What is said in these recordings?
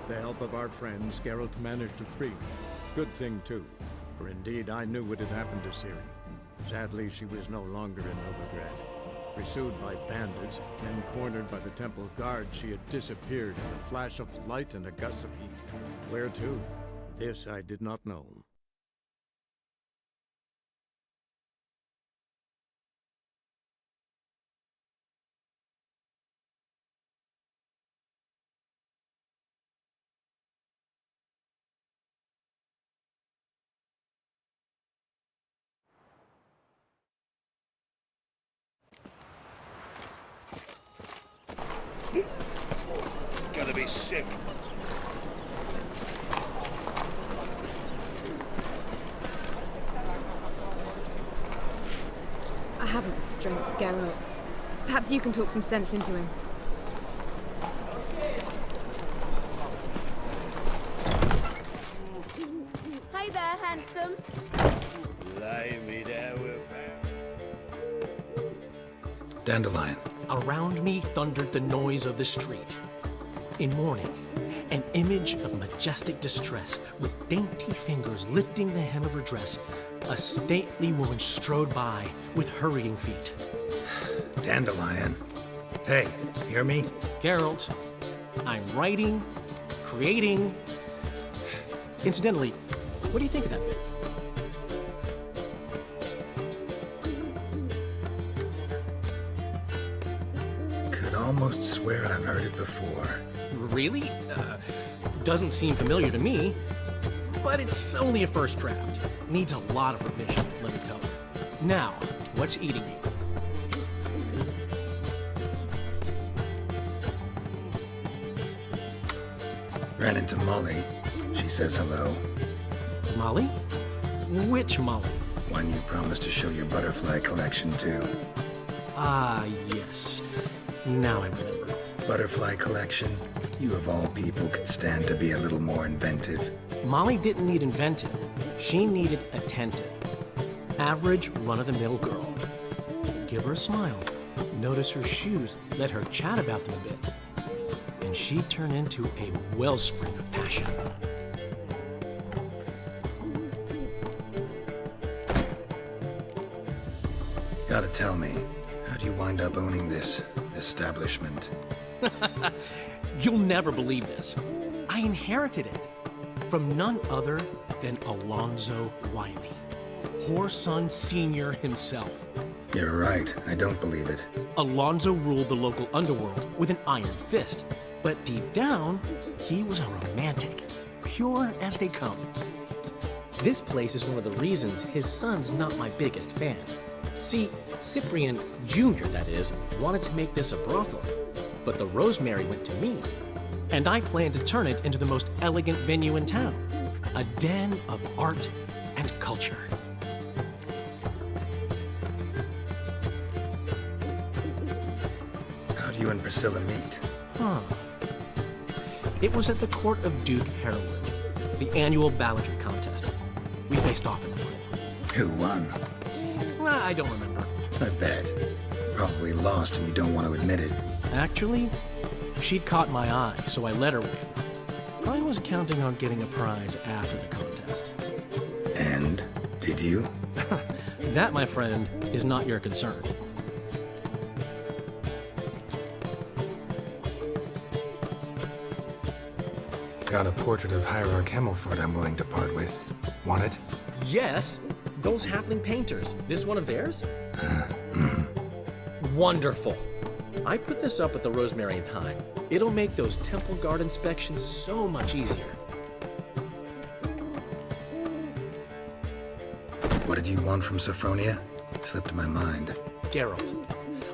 With the help of our friends, Geralt managed to free me. Good thing, too, for indeed I knew what had happened to Ciri. Sadly, she was no longer in Novigrad. Pursued by bandits, then cornered by the temple guard, she had disappeared in a flash of light and a gust of heat. Where to? This I did not know. Gotta be sick. I haven't the strength, Geralt. Perhaps you can talk some sense into him. Hey there, handsome. Lay me down. Dandelion. Around me thundered the noise of the street. In mourning, an image of majestic distress, with dainty fingers lifting the hem of her dress, a stately woman strode by with hurrying feet. Dandelion. Hey, hear me? Geralt, I'm writing, creating. Incidentally, what do you think of that bit? Could almost swear I've heard it before. Really? Doesn't seem familiar to me, but it's only a first draft. Needs a lot of revision, let me tell you. Now, what's eating me? Ran into Molly. She says hello. Molly? Which Molly? One you promised to show your butterfly collection to. Ah, yes. Now I remember. Butterfly collection? You of all people could stand to be a little more inventive. Molly didn't need inventive. She needed attentive. Average, run-of-the-mill girl. Give her a smile. Notice her shoes. Let her chat about them a bit. And she'd turn into a wellspring of passion. Gotta tell me, how do you wind up owning this establishment? You'll never believe this. I inherited it from none other than Alonzo Wiley, Whoreson Sr. himself. You're right, I don't believe it. Alonzo ruled the local underworld with an iron fist, but deep down, he was a romantic, pure as they come. This place is one of the reasons his son's not my biggest fan. See, Cyprian Jr., that is, wanted to make this a brothel, but the Rosemary went to me, and I plan to turn it into the most elegant venue in town, a den of art and culture. How do you and Priscilla meet? It was at the court of Duke Harold, the annual balladry contest. We faced off in the final. Who won? I don't remember. I bet. Probably lost and you don't want to admit it. Actually, she'd caught my eye, so I let her win. I was counting on getting a prize after the contest. And? Did you? That, my friend, is not your concern. Got a portrait of Hierarch Himmelford I'm willing to part with. Want it? Yes, those halfling painters. This one of theirs? Wonderful. I put this up at the Rosemary in time. It'll make those temple guard inspections so much easier. What did you want from Sophronia? Slipped my mind. Geralt,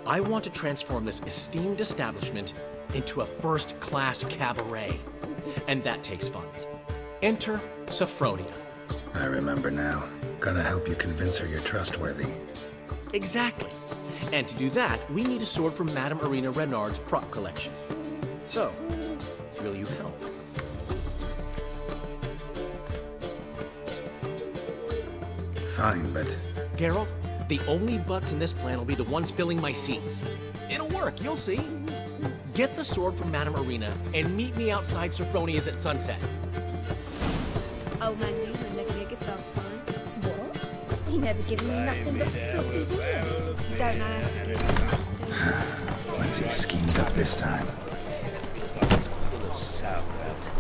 I want to transform this esteemed establishment into a first-class cabaret. And that takes funds. Enter Sophronia. I remember now. Gotta help you convince her you're trustworthy. Exactly. And to do that, we need a sword from Madame Irina Renard's prop collection. So, will you help? Fine, but... Geralt, the only butts in this plan will be the ones filling my seats. It'll work, you'll see. Get the sword from Madame Arena and meet me outside Sophronia's at sunset. Old man Newman left me a gift last time. What? He never given me nothing but floppy, did he? You don't know how to give. What's he schemed up this time? It's like it's full of sauerkraut.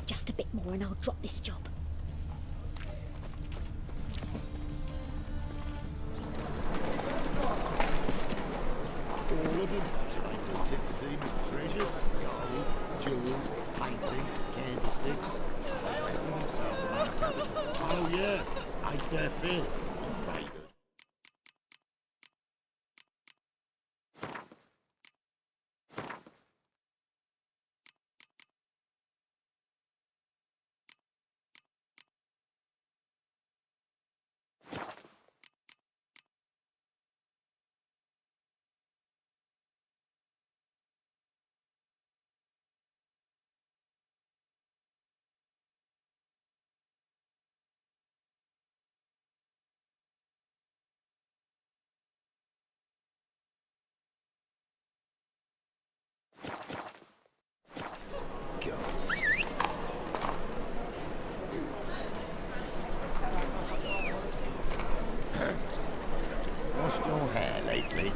Just a bit more and I'll drop this job. All of them. They go Tiffany's treasures, gold, jewels, paintings, candlesticks. They reckon themselves on the capital. Oh yeah, ain't their fill. Invaders. Washed your hair lately?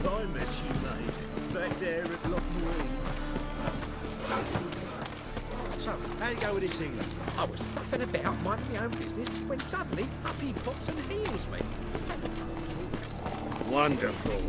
I met you, mate, back there at Loch Marine. So, how you go with this England? I was faffing about, minding my own business, when suddenly up he pops and heals me. Wonderful.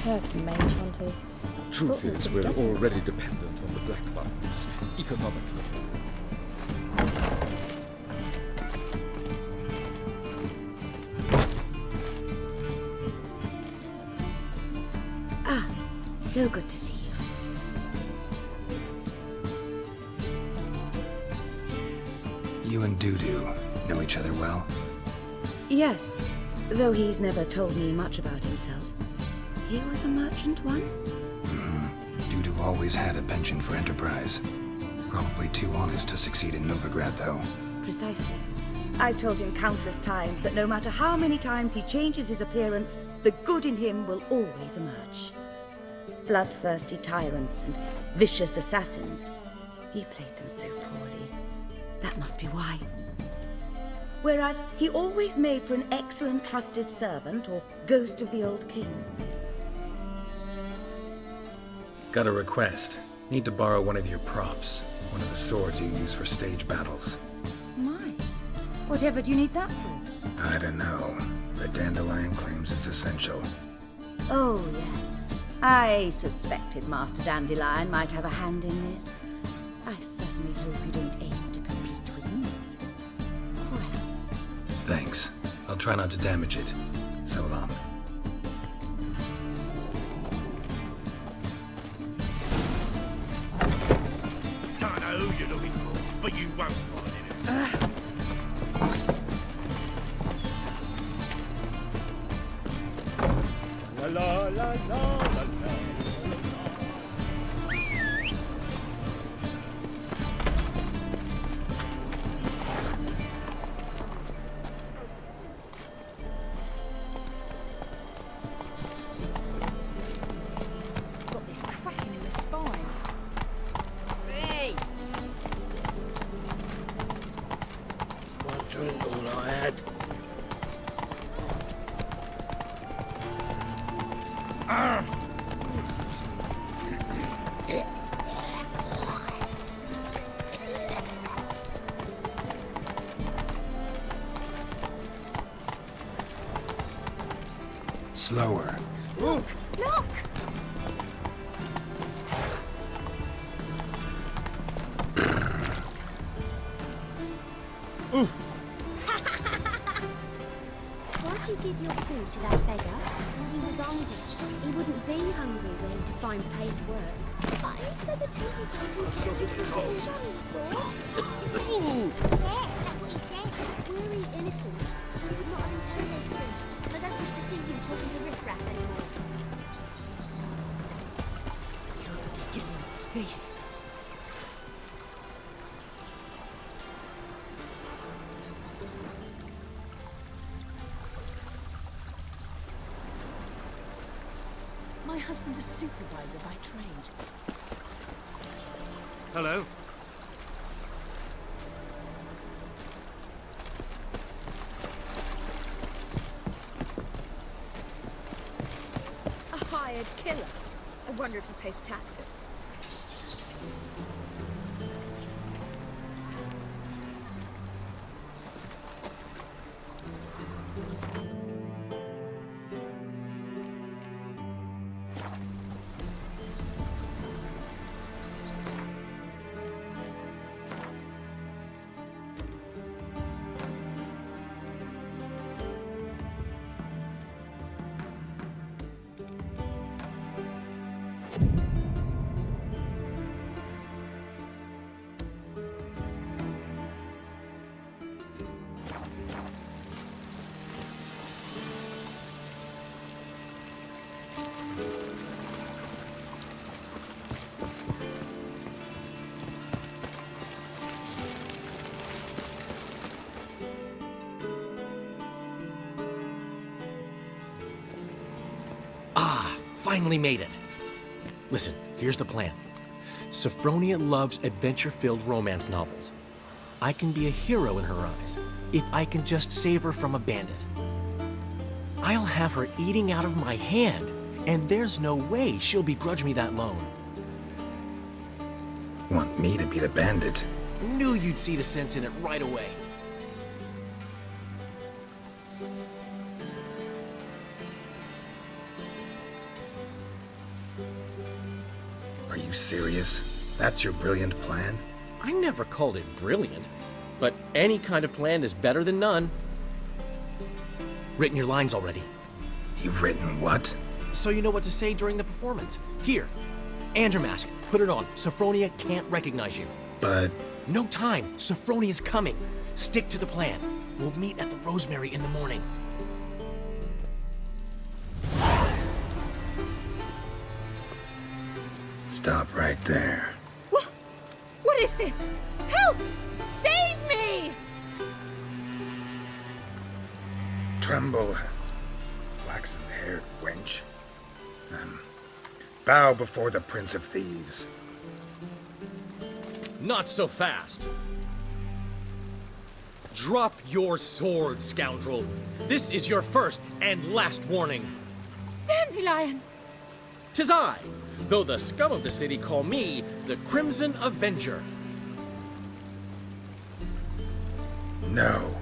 Cursed mage hunters. Truth is, we're already dependent on the black buttons, economically. Ah, so good to see you. You and Dudu know each other well? Yes, though he's never told me much about himself. He was a merchant once? Dudu always had a penchant for enterprise. Probably too honest to succeed in Novigrad, though. Precisely. I've told him countless times that no matter how many times he changes his appearance, the good in him will always emerge. Bloodthirsty tyrants and vicious assassins. He played them so poorly. That must be why. Whereas he always made for an excellent trusted servant or ghost of the old king. Got a request. Need to borrow one of your props. One of the swords you use for stage battles. My, whatever do you need that for? I don't know, but Dandelion claims it's essential. Oh, yes. I suspected Master Dandelion might have a hand in this. I certainly hope you don't aim to compete with me. Forever. Thanks. I'll try not to damage it. So long. Don't know who you're looking for, but you won't find it. La la la la la la. Got this cracking in the spine. Hey! One drink all I had. Slower. Look! Why'd you give your food to that beggar? Because he was hungry. He wouldn't be hungry were he to find paid work. But he said the temple building tells him to get his shiny sword. Yeah, that's what he said. Were he innocent, we would not have interrogated him. I don't wish to see you talking to riffraff anymore. Get in its face. My husband's a supervisor by trade. Hello? A hired killer. I wonder if he pays taxes. Finally made it. Listen, here's the plan. Sophronia loves adventure-filled romance novels. I can be a hero in her eyes if I can just save her from a bandit. I'll have her eating out of my hand, and there's no way she'll begrudge me that loan. Want me to be the bandit? Knew you'd see the sense in it right away. Are you serious? That's your brilliant plan? I never called it brilliant, but any kind of plan is better than none. Written your lines already. You've written what? So you know what to say during the performance. Here, and your mask. Put it on. Sophronia can't recognize you. But... No time. Sophronia's coming. Stick to the plan. We'll meet at the Rosemary in the morning. Stop right there. What is this? Help! Save me! Tremble, flaxen-haired wench. Bow before the Prince of Thieves. Not so fast. Drop your sword, scoundrel. This is your first and last warning. Dandelion! 'Tis I, though the scum of the city call me the Crimson Avenger. No,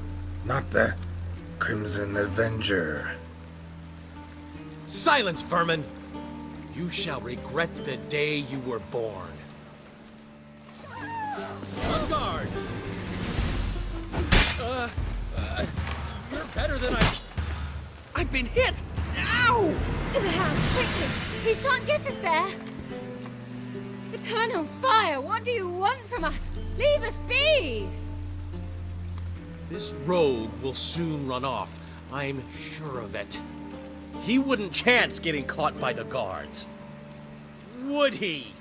not the Crimson Avenger. Silence, vermin! You shall regret the day you were born. I've been hit! Ow! To the house, quickly! He shan't get us there! Eternal fire, what do you want from us? Leave us be! This rogue will soon run off. I'm sure of it. He wouldn't chance getting caught by the guards. Would he?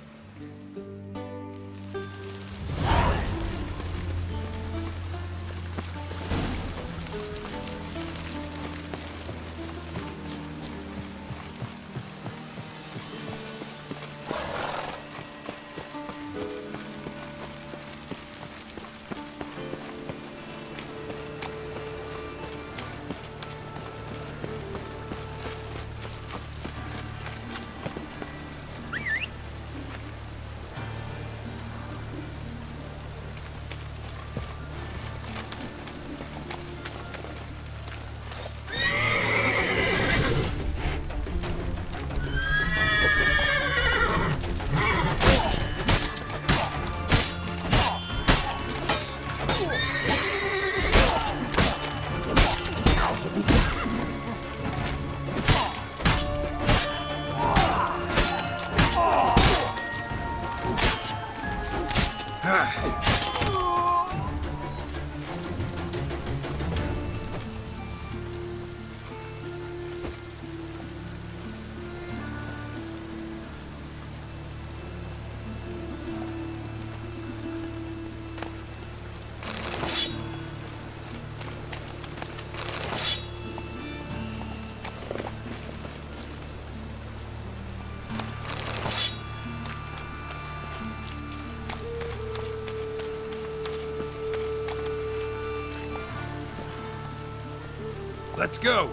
Let's go!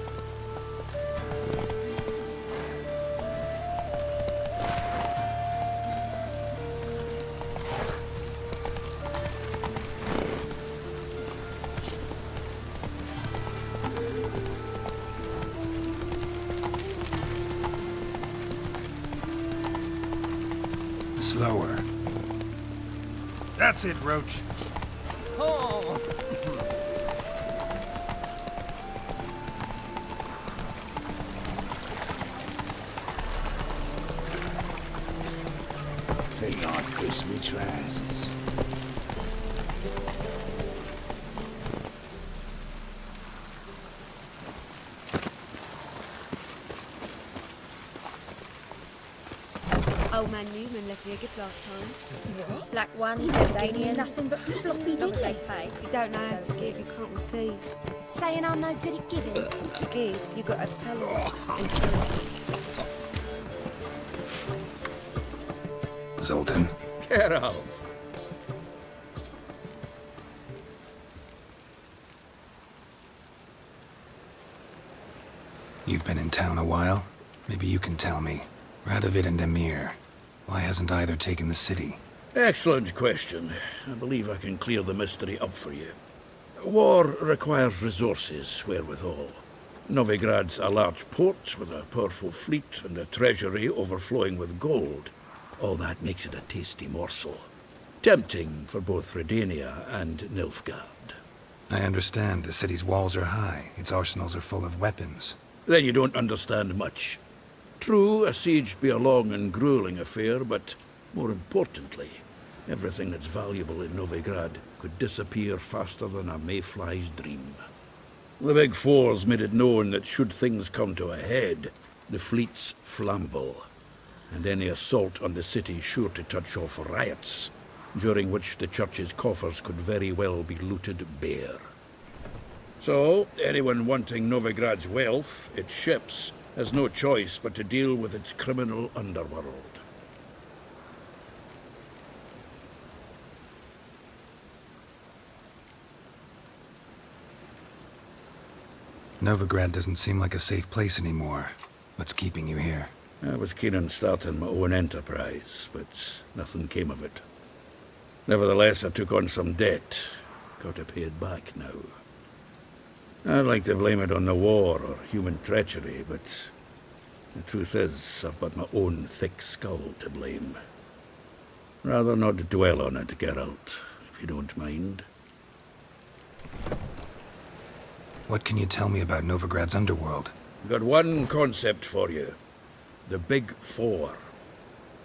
Slower. That's it, Roach. Oh! They aren't this me trousers. Old man Newman left me a gift last time. Black one, He don't give you Danian. nothing but floppy Long as they diddly. pay. You don't know how to give, you can't receive. Saying I'm no good at giving. To give, you got to tell them. Zoltan. Get out! You've been in town a while? Maybe you can tell me. Radovid and Emir. Why hasn't either taken the city? Excellent question. I believe I can clear the mystery up for you. War requires resources wherewithal. Novigrad's a large port with a powerful fleet and a treasury overflowing with gold. All that makes it a tasty morsel. Tempting for both Redania and Nilfgaard. I understand. The city's walls are high. Its arsenals are full of weapons. Then you don't understand much. True, a siege be a long and grueling affair, but more importantly, everything that's valuable in Novigrad could disappear faster than a mayfly's dream. The Big Four's made it known that should things come to a head, the fleet's flammable, and any assault on the city's sure to touch off riots, during which the church's coffers could very well be looted bare. So, anyone wanting Novigrad's wealth, its ships, has no choice but to deal with its criminal underworld. Novigrad doesn't seem like a safe place anymore. What's keeping you here? I was keen on starting my own enterprise, but nothing came of it. Nevertheless, I took on some debt. Got to pay it back now. I'd like to blame it on the war or human treachery, but the truth is, I've but my own thick skull to blame. Rather not dwell on it, Geralt, if you don't mind. What can you tell me about Novigrad's underworld? Got one concept for you. The Big Four.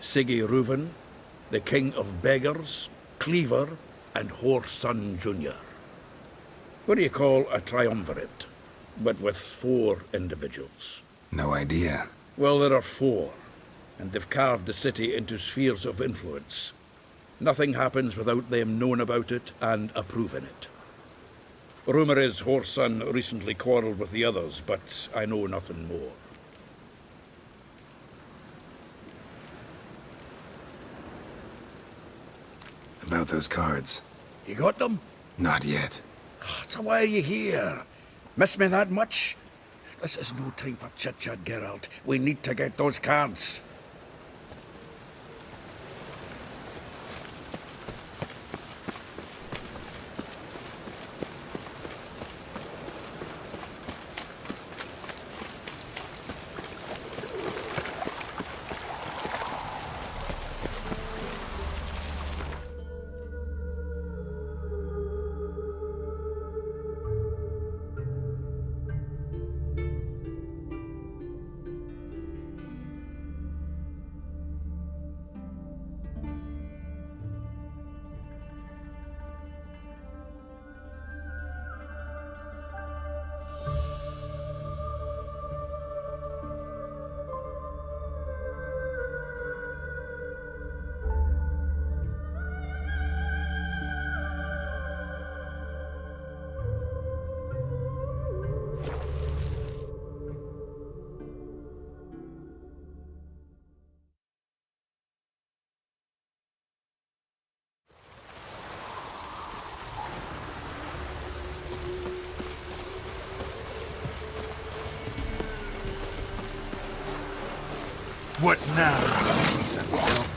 Siggy Reuven, the King of Beggars, Cleaver, and Whoreson Jr. What do you call a triumvirate, but with 4 individuals? No idea. Well, there are 4, and they've carved the city into spheres of influence. Nothing happens without them knowing about it and approving it. Rumor is Whoreson recently quarreled with the others, but I know nothing more. About those cards. You got them? Not yet. So why are you here? Miss me that much? This is no time for chit-chat, Geralt. We need to get those cards. What now, you piece of filth?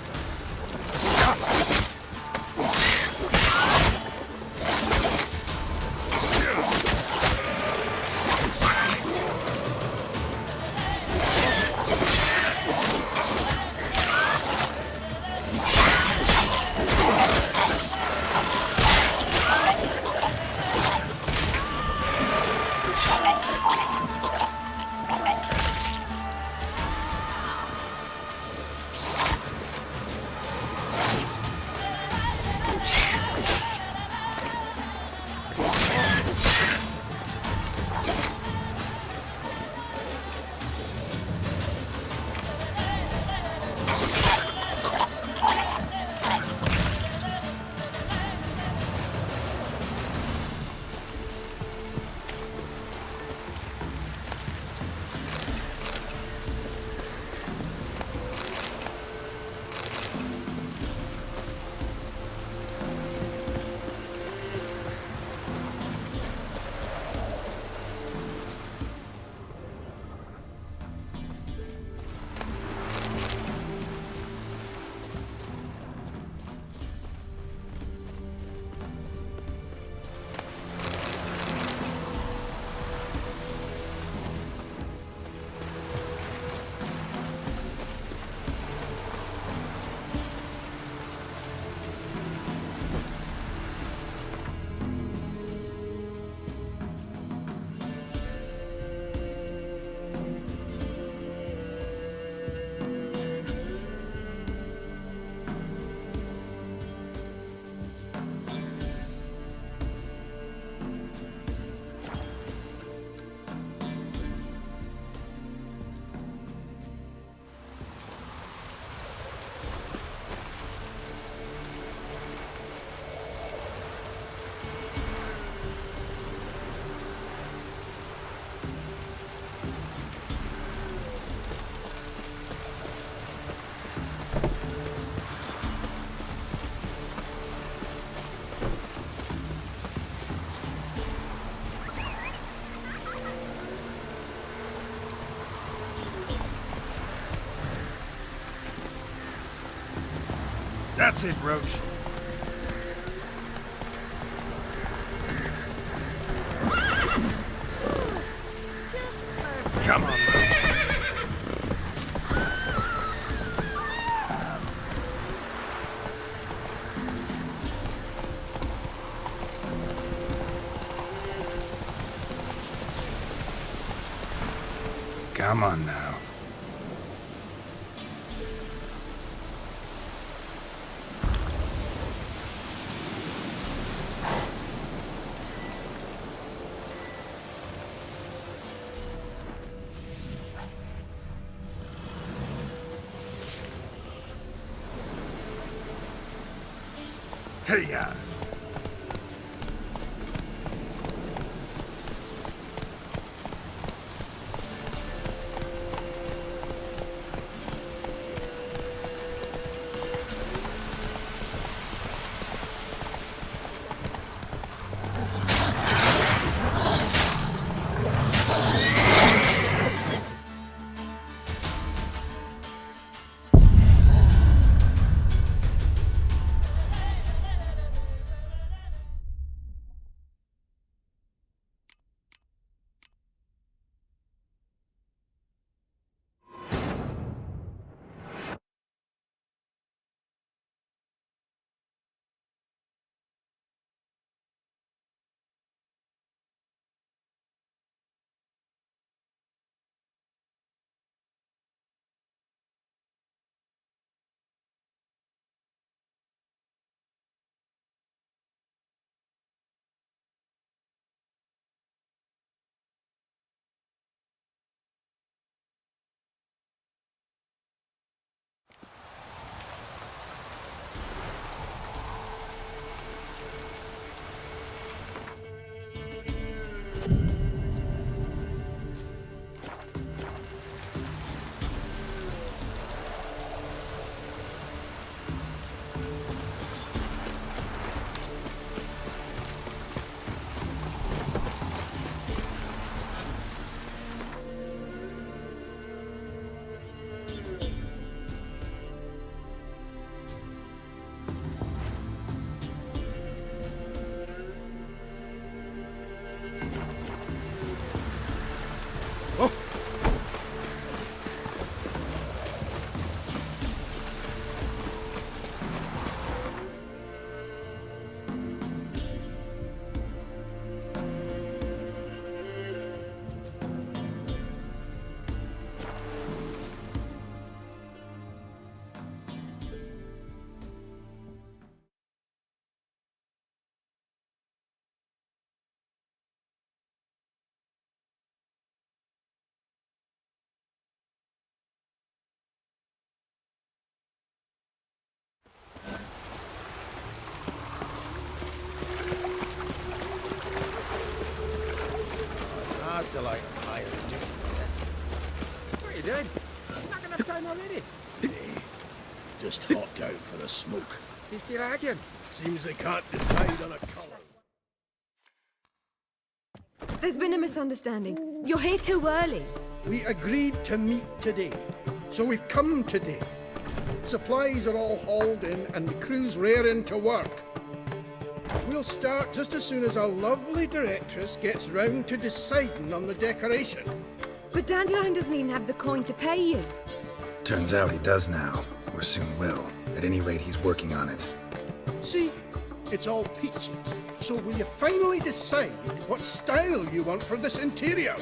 That's it, Roach. Come on, Roach. Come on now. Hey-ya! To like iron this one. What are you doing? Not enough time already. Just hopped out for a smoke. You still arguing? Seems they can't decide on a colour. There's been a misunderstanding. You're here too early. We agreed to meet today, so we've come today. Supplies are all hauled in and the crew's raring to work. We'll start just as soon as our lovely directress gets round to deciding on the decoration. But Dandelion doesn't even have the coin to pay you. Turns out he does now, or soon will. At any rate, he's working on it. See? It's all peachy. So will you finally decide what style you want for this interior?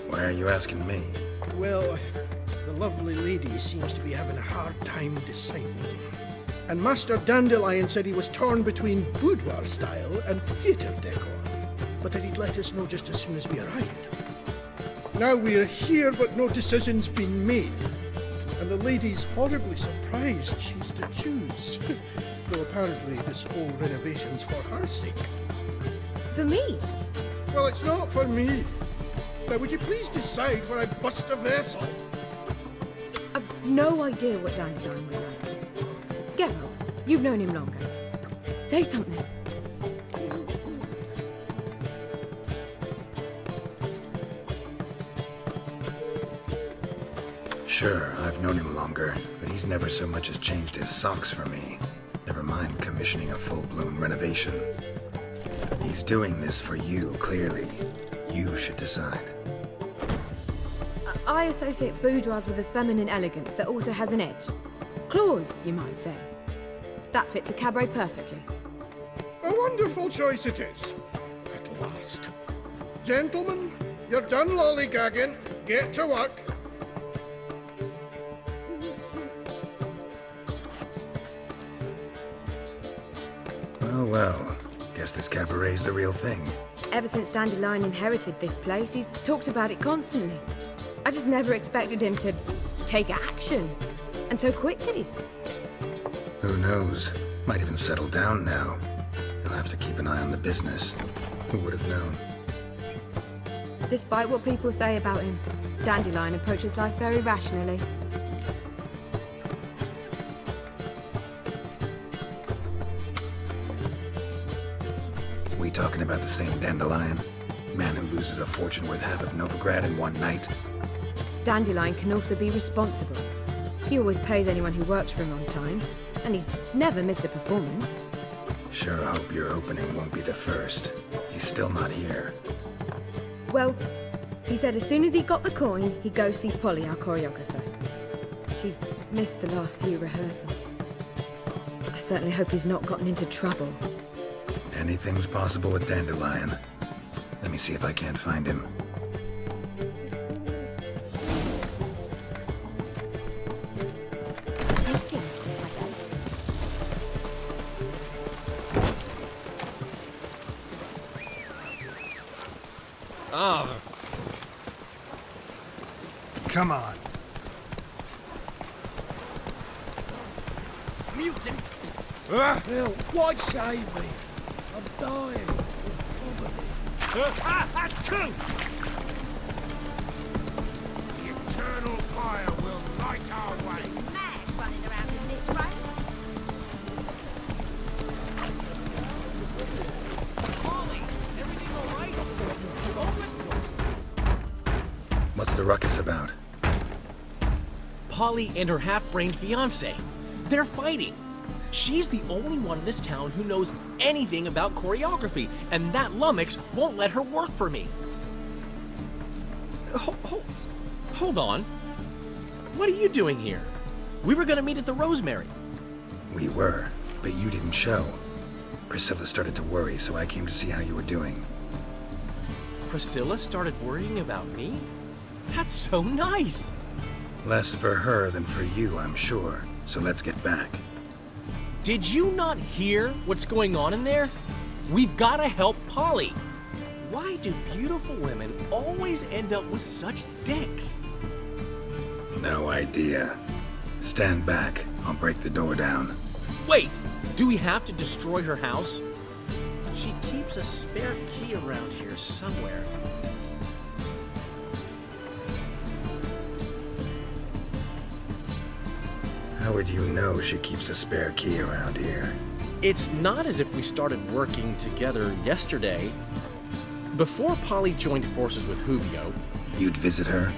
Why are you asking me? Well, the lovely lady seems to be having a hard time deciding. And Master Dandelion said he was torn between boudoir style and theatre decor, but that he'd let us know just as soon as we arrived. Now we're here, but no decision's been made. And the lady's horribly surprised she's to choose. Though apparently this whole renovation's for her sake. For me? Well, it's not for me. Now, would you please decide where I bust a vessel? I've no idea what Dandelion will like. Geralt, you've known him longer. Say something. Sure, I've known him longer, but he's never so much as changed his socks for me. Never mind commissioning a full-blown renovation. He's doing this for you, clearly. You should decide. I associate boudoirs with a feminine elegance that also has an edge. Claws, you might say. That fits a cabaret perfectly. A wonderful choice it is. last. Gentlemen, you're done lollygagging. Get to work. Oh well, guess this cabaret's the real thing. Ever since Dandelion inherited this place, he's talked about it constantly. I just never expected him to take action. And so quickly. Who knows? Might even settle down now. He'll have to keep an eye on the business. Who would have known? Despite what people say about him, Dandelion approaches life very rationally. We talking about the same Dandelion? Man who loses a fortune worth half of Novigrad in one night? Dandelion can also be responsible. He always pays anyone who works for him on time, and he's never missed a performance. Sure hope your opening won't be the first. He's still not here. Well, he said as soon as he got the coin, he'd go see Polly, our choreographer. She's missed the last few rehearsals. I certainly hope he's not gotten into trouble. Anything's possible with Dandelion. Let me see if I can't find him. Oh. Come on. Mutant! Hell, why save me? I'm dying. The eternal fire will light our way. Mad running around in this rain. What's the ruckus about? Polly and her half-brained fiancé. They're fighting. She's the only one in this town who knows anything about choreography, and that lummox won't let her work for me. Hold on. What are you doing here? We were gonna meet at the Rosemary. We were, but you didn't show. Priscilla started to worry, so I came to see how you were doing. Priscilla started worrying about me? That's so nice. Less for her than for you, I'm sure. So let's get back. Did you not hear what's going on in there? We've got to help Polly. Why do beautiful women always end up with such dicks? No idea. Stand back. I'll break the door down. Wait! Do we have to destroy her house? She keeps a spare key around here somewhere. How would you know she keeps a spare key around here? It's not as if we started working together yesterday. Before Polly joined forces with Hubio, You'd visit her?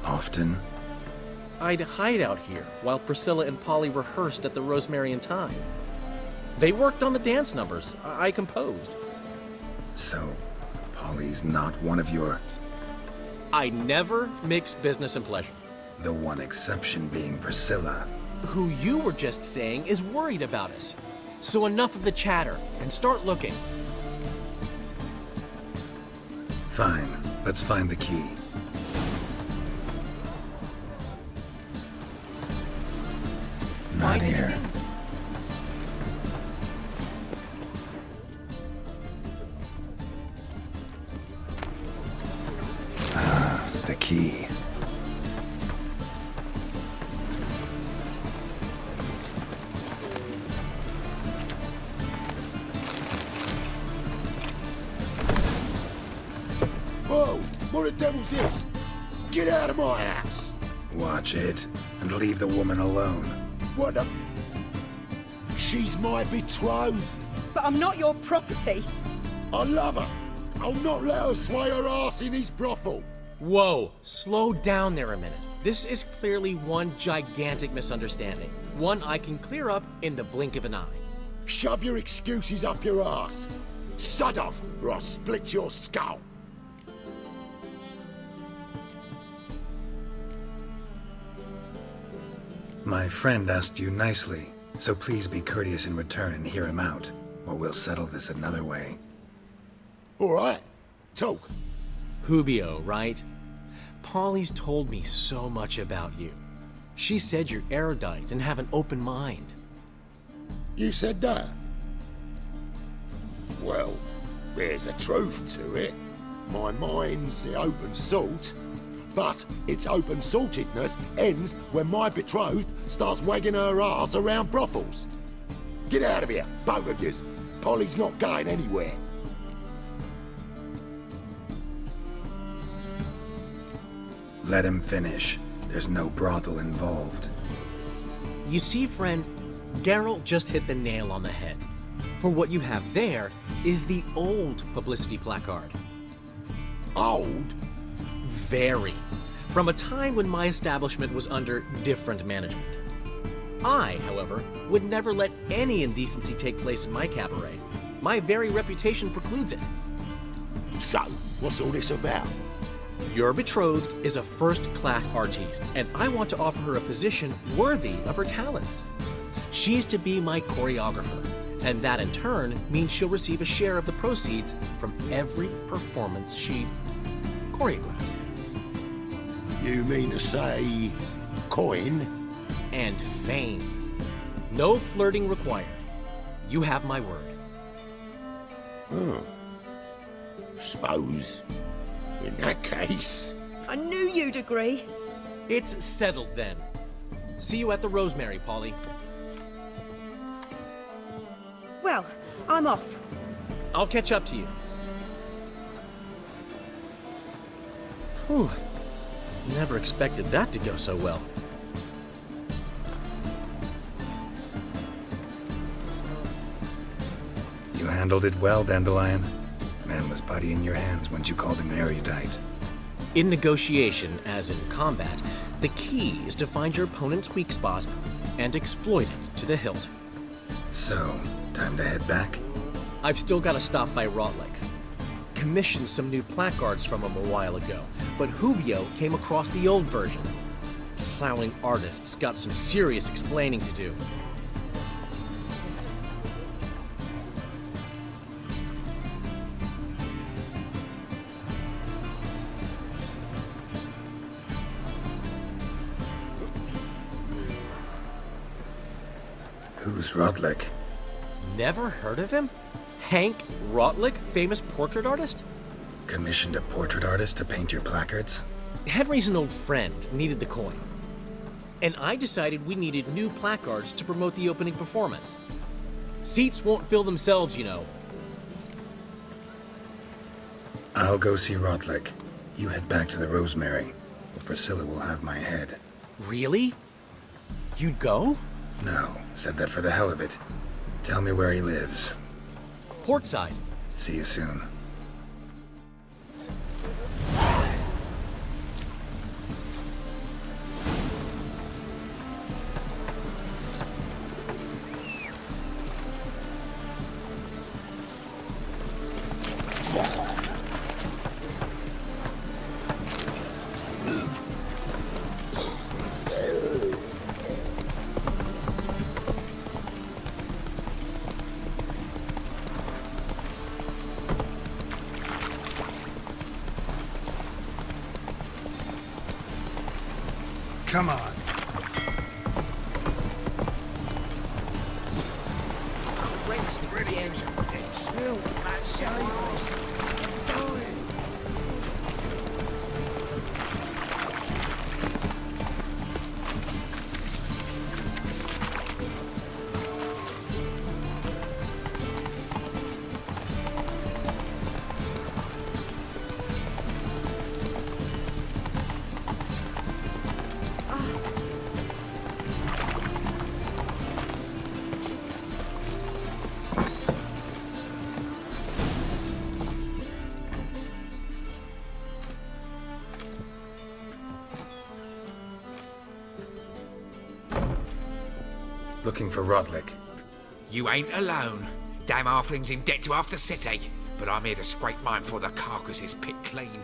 Often? I'd hide out here while Priscilla and Polly rehearsed at the Rosemary and Thyme. They worked on the dance numbers. I composed. So, Polly's not one of your... I never mix business and pleasure. The one exception being Priscilla. Who you were just saying is worried about us. So enough of the chatter and start looking. Fine. Let's find the key. Not here. Ah, the key. Whoa! What the devil's this? Get out of my house! Watch it, and leave the woman alone. What the... She's my betrothed. But I'm not your property. I love her. I'll not let her sway her ass in his brothel. Whoa, slow down there a minute. This is clearly one gigantic misunderstanding. One I can clear up in the blink of an eye. Shove your excuses up your ass. Sod off, or I'll split your skull. My friend asked you nicely, so please be courteous in return and hear him out, or we'll settle this another way. All right, Talk. Hubio, right? Polly's told me so much about you. She said you're erudite and have an open mind. You said that? Well, there's a truth to it. My mind's the open salt, but its open saltedness ends when my betrothed starts wagging her arse around brothels. Get out of here, both of yous. Polly's not going anywhere. Let him finish. There's no brothel involved. You see, friend, Geralt just hit the nail on the head. For what you have there is the old publicity placard. Old? Very. From a time when my establishment was under different management. I, however, would never let any indecency take place in my cabaret. My very reputation precludes it. So, what's all this about? Your betrothed is a first-class artiste, and I want to offer her a position worthy of her talents. She's to be my choreographer, and that in turn means she'll receive a share of the proceeds from every performance she choreographs. You mean to say coin? And fame. No flirting required. You have my word. Suppose, in that case... I knew you'd agree. It's settled then. See you at the Rosemary, Polly. Well, I'm off. I'll catch up to you. Whew. Never expected that to go so well. You handled it well, Dandelion. Man was putty in your hands once you called him erudite. In negotiation, as in combat, the key is to find your opponent's weak spot and exploit it to the hilt. So, time to head back? I've still got to stop by Rotlegs. Commissioned some new placards from him a while ago, but Hubio came across the old version. Plowing artists got some serious explaining to do. Who's Rotlick? Never heard of him? Hank Rotlick, famous portrait artist? Commissioned a portrait artist to paint your placards? Henry's an old friend, needed the coin. And I decided we needed new placards to promote the opening performance. Seats won't fill themselves, you know. I'll go see Rotlick. You head back to the Rosemary, or Priscilla will have my head. Really? You'd go? No, said that for the hell of it. Tell me where he lives. Portside. See you soon. Come on. Looking for Rotlick. You ain't alone. Damn halfling's in debt to half the city, but I'm here to scrape mine before the carcass is picked clean.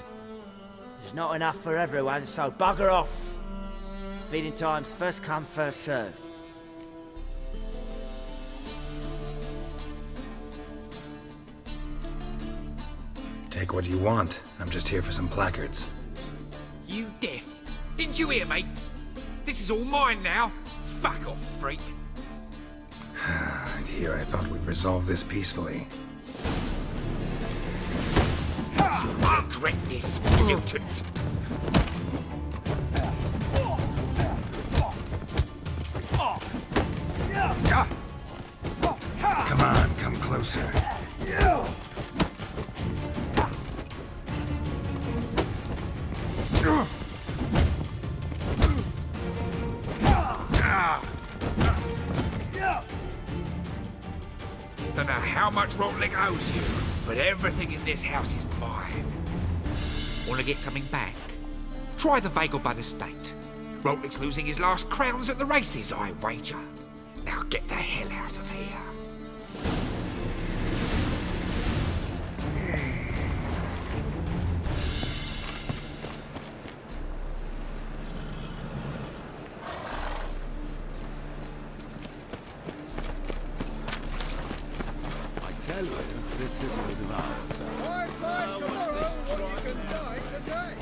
There's not enough for everyone, so bugger off. Feeding time's first come, first served. Take what you want. I'm just here for some placards. You deaf? Didn't you hear me? This is all mine now. Fuck off, freak. And here I thought we'd resolve this peacefully. You'll regret this, mutant. Come on, come closer. Don't know how much Rotlick owes you, but everything in this house is mine. Want to get something back? Try the Vagelbud estate. Rotlick's losing his last crowns at the races, I wager. Now get the hell out of here. I tell you, this isn't a divide, sir. What's this when you can die today?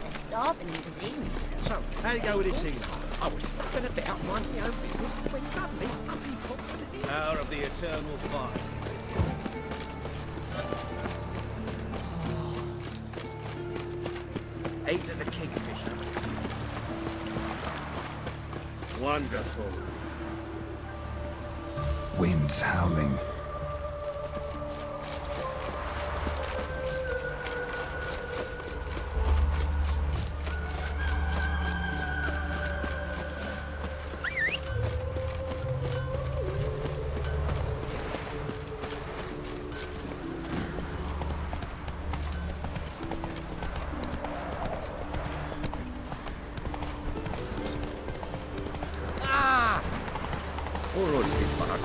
They're starving in this evening. So, how do you go with this thing? I was fucking about minding my own business when suddenly up he pops and it. Power of the eternal fire. Eight of the kingfisher. Wonderful. Wind's howling. Alright, it's back.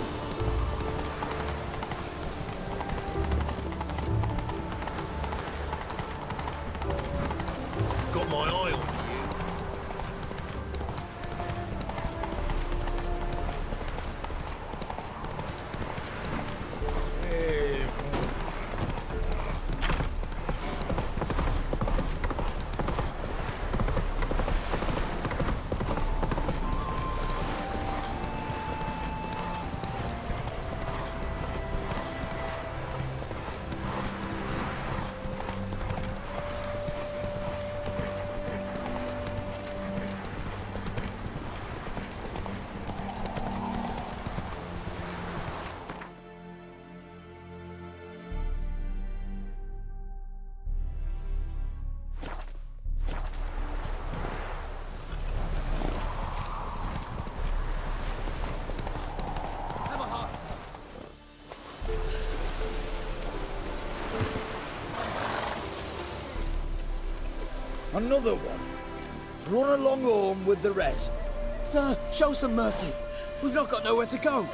Got my eye on you. Another one. Run along home with the rest. Sir, show some mercy. We've not got nowhere to go.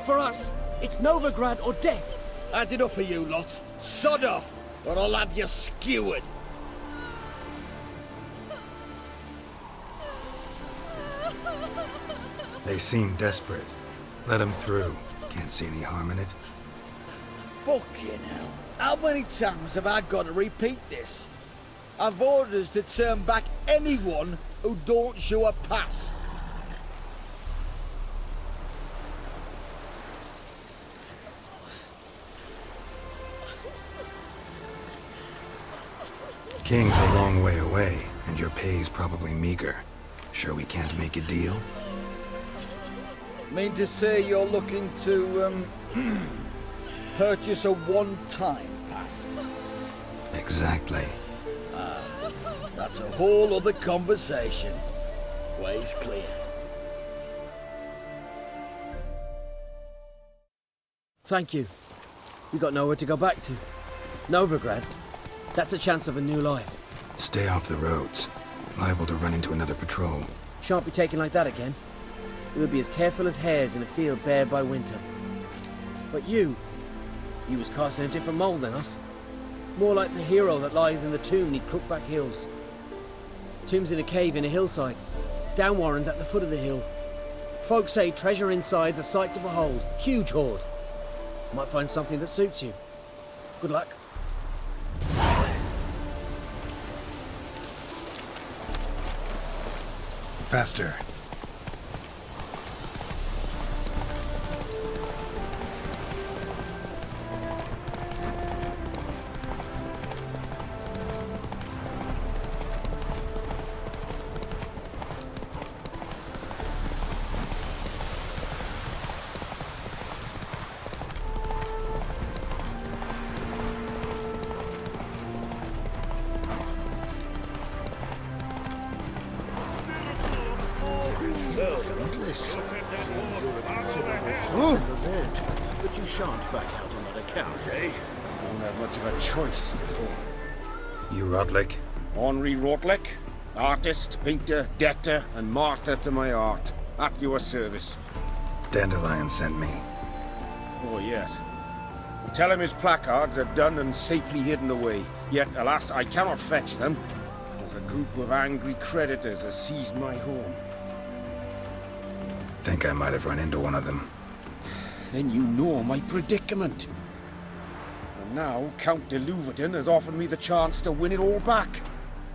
For us, it's Novigrad or death. Had enough of you lot. Sod off, or I'll have you skewered. They seem desperate. Let them through. Can't see any harm in it. Fucking hell. How many times have I got to repeat this? I've orders to turn back anyone who don't show a pass. King's a long way away, and your pay's probably meager. Sure we can't make a deal? Mean to say you're looking to, purchase a one-time pass? Exactly. That's a whole other conversation. Way's clear. Thank you. We got nowhere to go back to. Novigrad. That's a chance of a new life. Stay off the roads. Liable to run into another patrol. Shan't be taken like that again. We'll be as careful as hares in a field bared by winter. But you was cast in a different mould than us. More like the hero that lies in the tomb neath Crookback Hills. Tomb's in a cave in a hillside. Down Warren's at the foot of the hill. Folks say treasure inside's a sight to behold. Huge hoard. Might find something that suits you. Good luck. Faster. But you shan't back out on that account, eh? Won't have much of a choice before. You Rotlick? Henri Rotlick, artist, painter, debtor, and martyr to my art. At your service. Dandelion sent me. Oh, yes. Tell him his placards are done and safely hidden away. Yet, alas, I cannot fetch them, as a group of angry creditors has seized my home. Think I might have run into one of them. Then you know my predicament. And now Count de Louverton has offered me the chance to win it all back.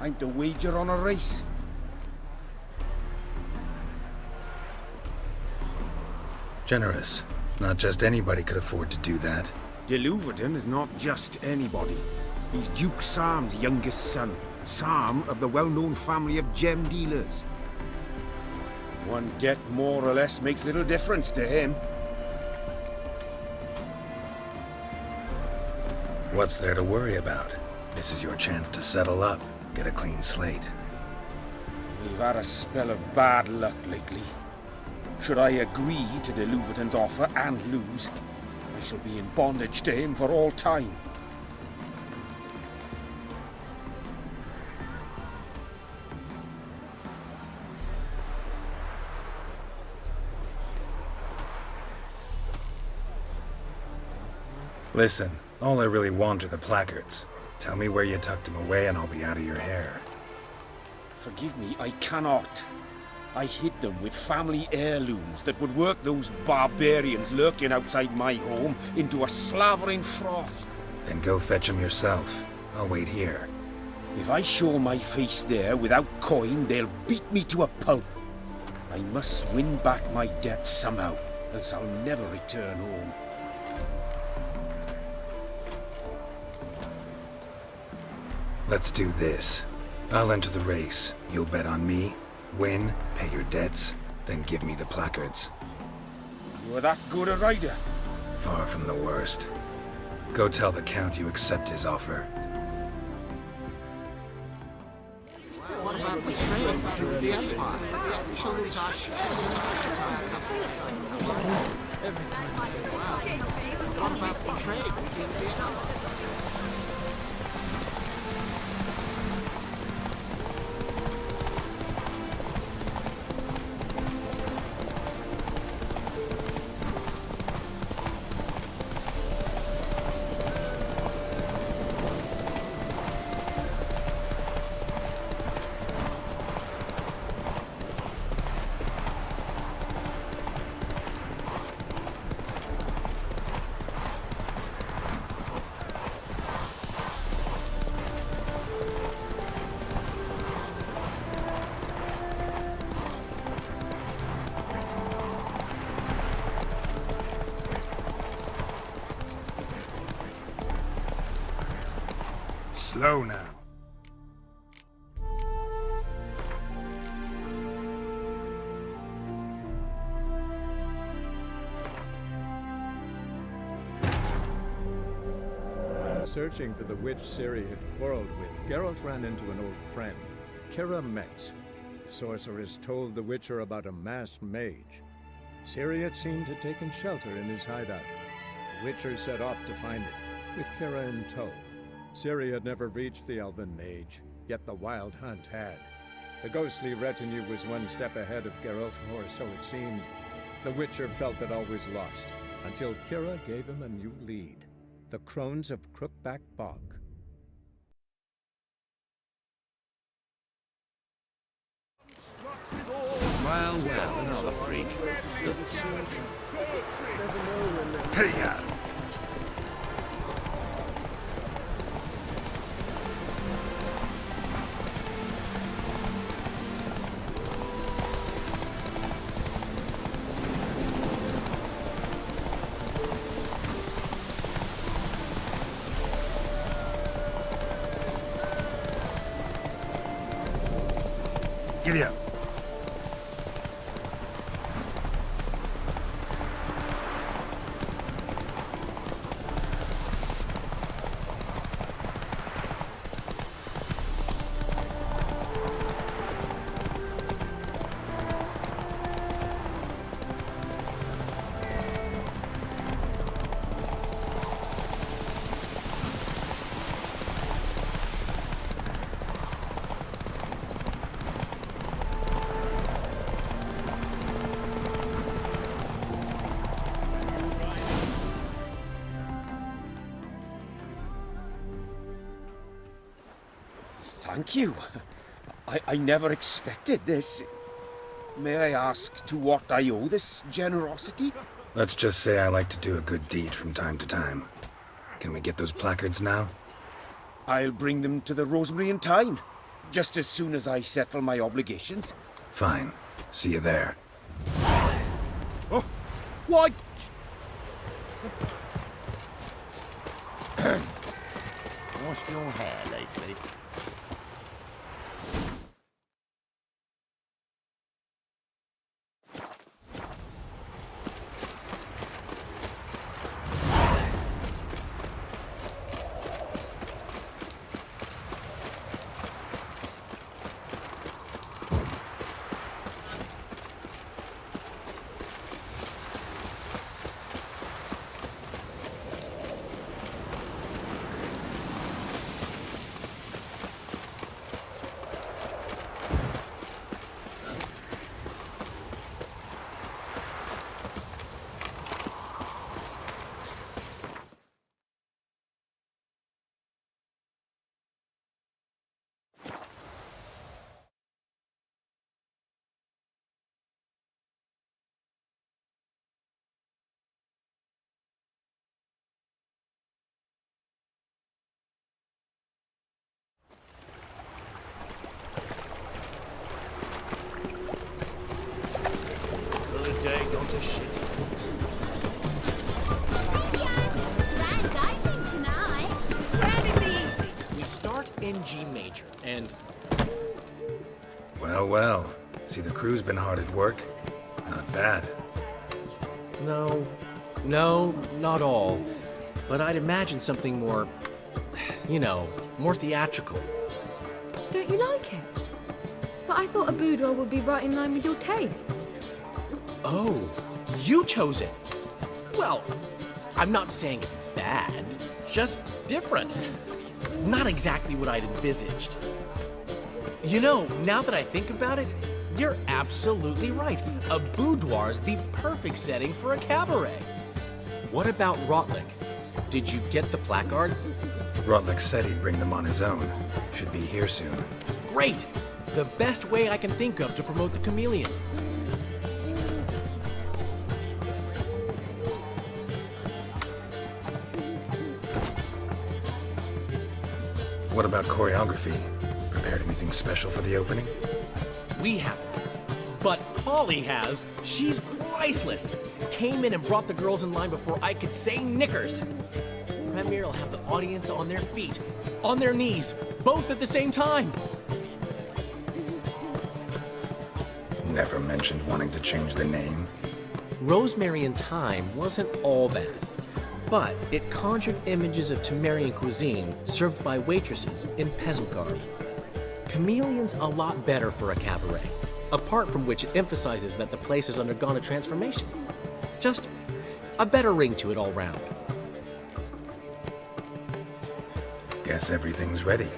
I'm to wager on a race. Generous. Not just anybody could afford to do that. De Louverton is not just anybody. He's Duke Sam's youngest son. Sam of the well-known family of gem dealers. One debt more or less makes little difference to him. What's there to worry about? This is your chance to settle up, get a clean slate. We've had a spell of bad luck lately. Should I agree to de Louverton's offer and lose, I shall be in bondage to him for all time. Listen, all I really want are the placards. Tell me where you tucked them away and I'll be out of your hair. Forgive me, I cannot. I hid them with family heirlooms that would work those barbarians lurking outside my home into a slavering froth. Then go fetch them yourself. I'll wait here. If I show my face there without coin, they'll beat me to a pulp. I must win back my debt somehow, else I'll never return home. Let's do this. I'll enter the race. You'll bet on me, win, pay your debts, then give me the placards. You're that good a rider? Far from the worst. Go tell the Count you accept his offer. What about the trade with the Empire? What about the trade with the Empire? Slow now. While searching for the witch Ciri had quarreled with, Geralt ran into an old friend, Kira Metz. The sorceress told the Witcher about a masked mage. Ciri had seemed to have taken shelter in his hideout. The Witcher set off to find it, with Kira in tow. Ciri had never reached the elven mage, yet the Wild Hunt had. The ghostly retinue was one step ahead of Geralt, or so it seemed. The Witcher felt that all was lost, until Kira gave him a new lead. The Crones of Crookback Bog. Well, another freak. Hey-ya! Giddy up. Thank you. I never expected this. May I ask to what I owe this generosity? Let's just say I like to do a good deed from time to time. Can we get those placards now? I'll bring them to the Rosemary in time, just as soon as I settle my obligations. Fine. See you there. Oh, why? What's your hair lately? Gone to shit. Grand diving tonight. Grand in the evening. We start in G major, and... Well, well. See, the crew's been hard at work. Not bad. No, not all. But I'd imagine something more, more theatrical. Don't you like it? But I thought a boudoir would be right in line with your tastes. Oh, you chose it. Well, I'm not saying it's bad, just different. Not exactly what I'd envisaged. Now that I think about it, you're absolutely right. A boudoir's the perfect setting for a cabaret. What about Rotlick? Did you get the placards? Rotlick said he'd bring them on his own. Should be here soon. Great! The best way I can think of to promote the chameleon. What about choreography? Prepared anything special for the opening? We haven't. But Polly has. She's priceless. Came in and brought the girls in line before I could say knickers. Premier will have the audience on their feet, on their knees, both at the same time. Never mentioned wanting to change the name. Rosemary in Time wasn't all bad, but it conjured images of Temerian cuisine served by waitresses in peasant garb. Chameleon's a lot better for a cabaret, apart from which it emphasizes that the place has undergone a transformation. Just a better ring to it all round. Guess everything's ready.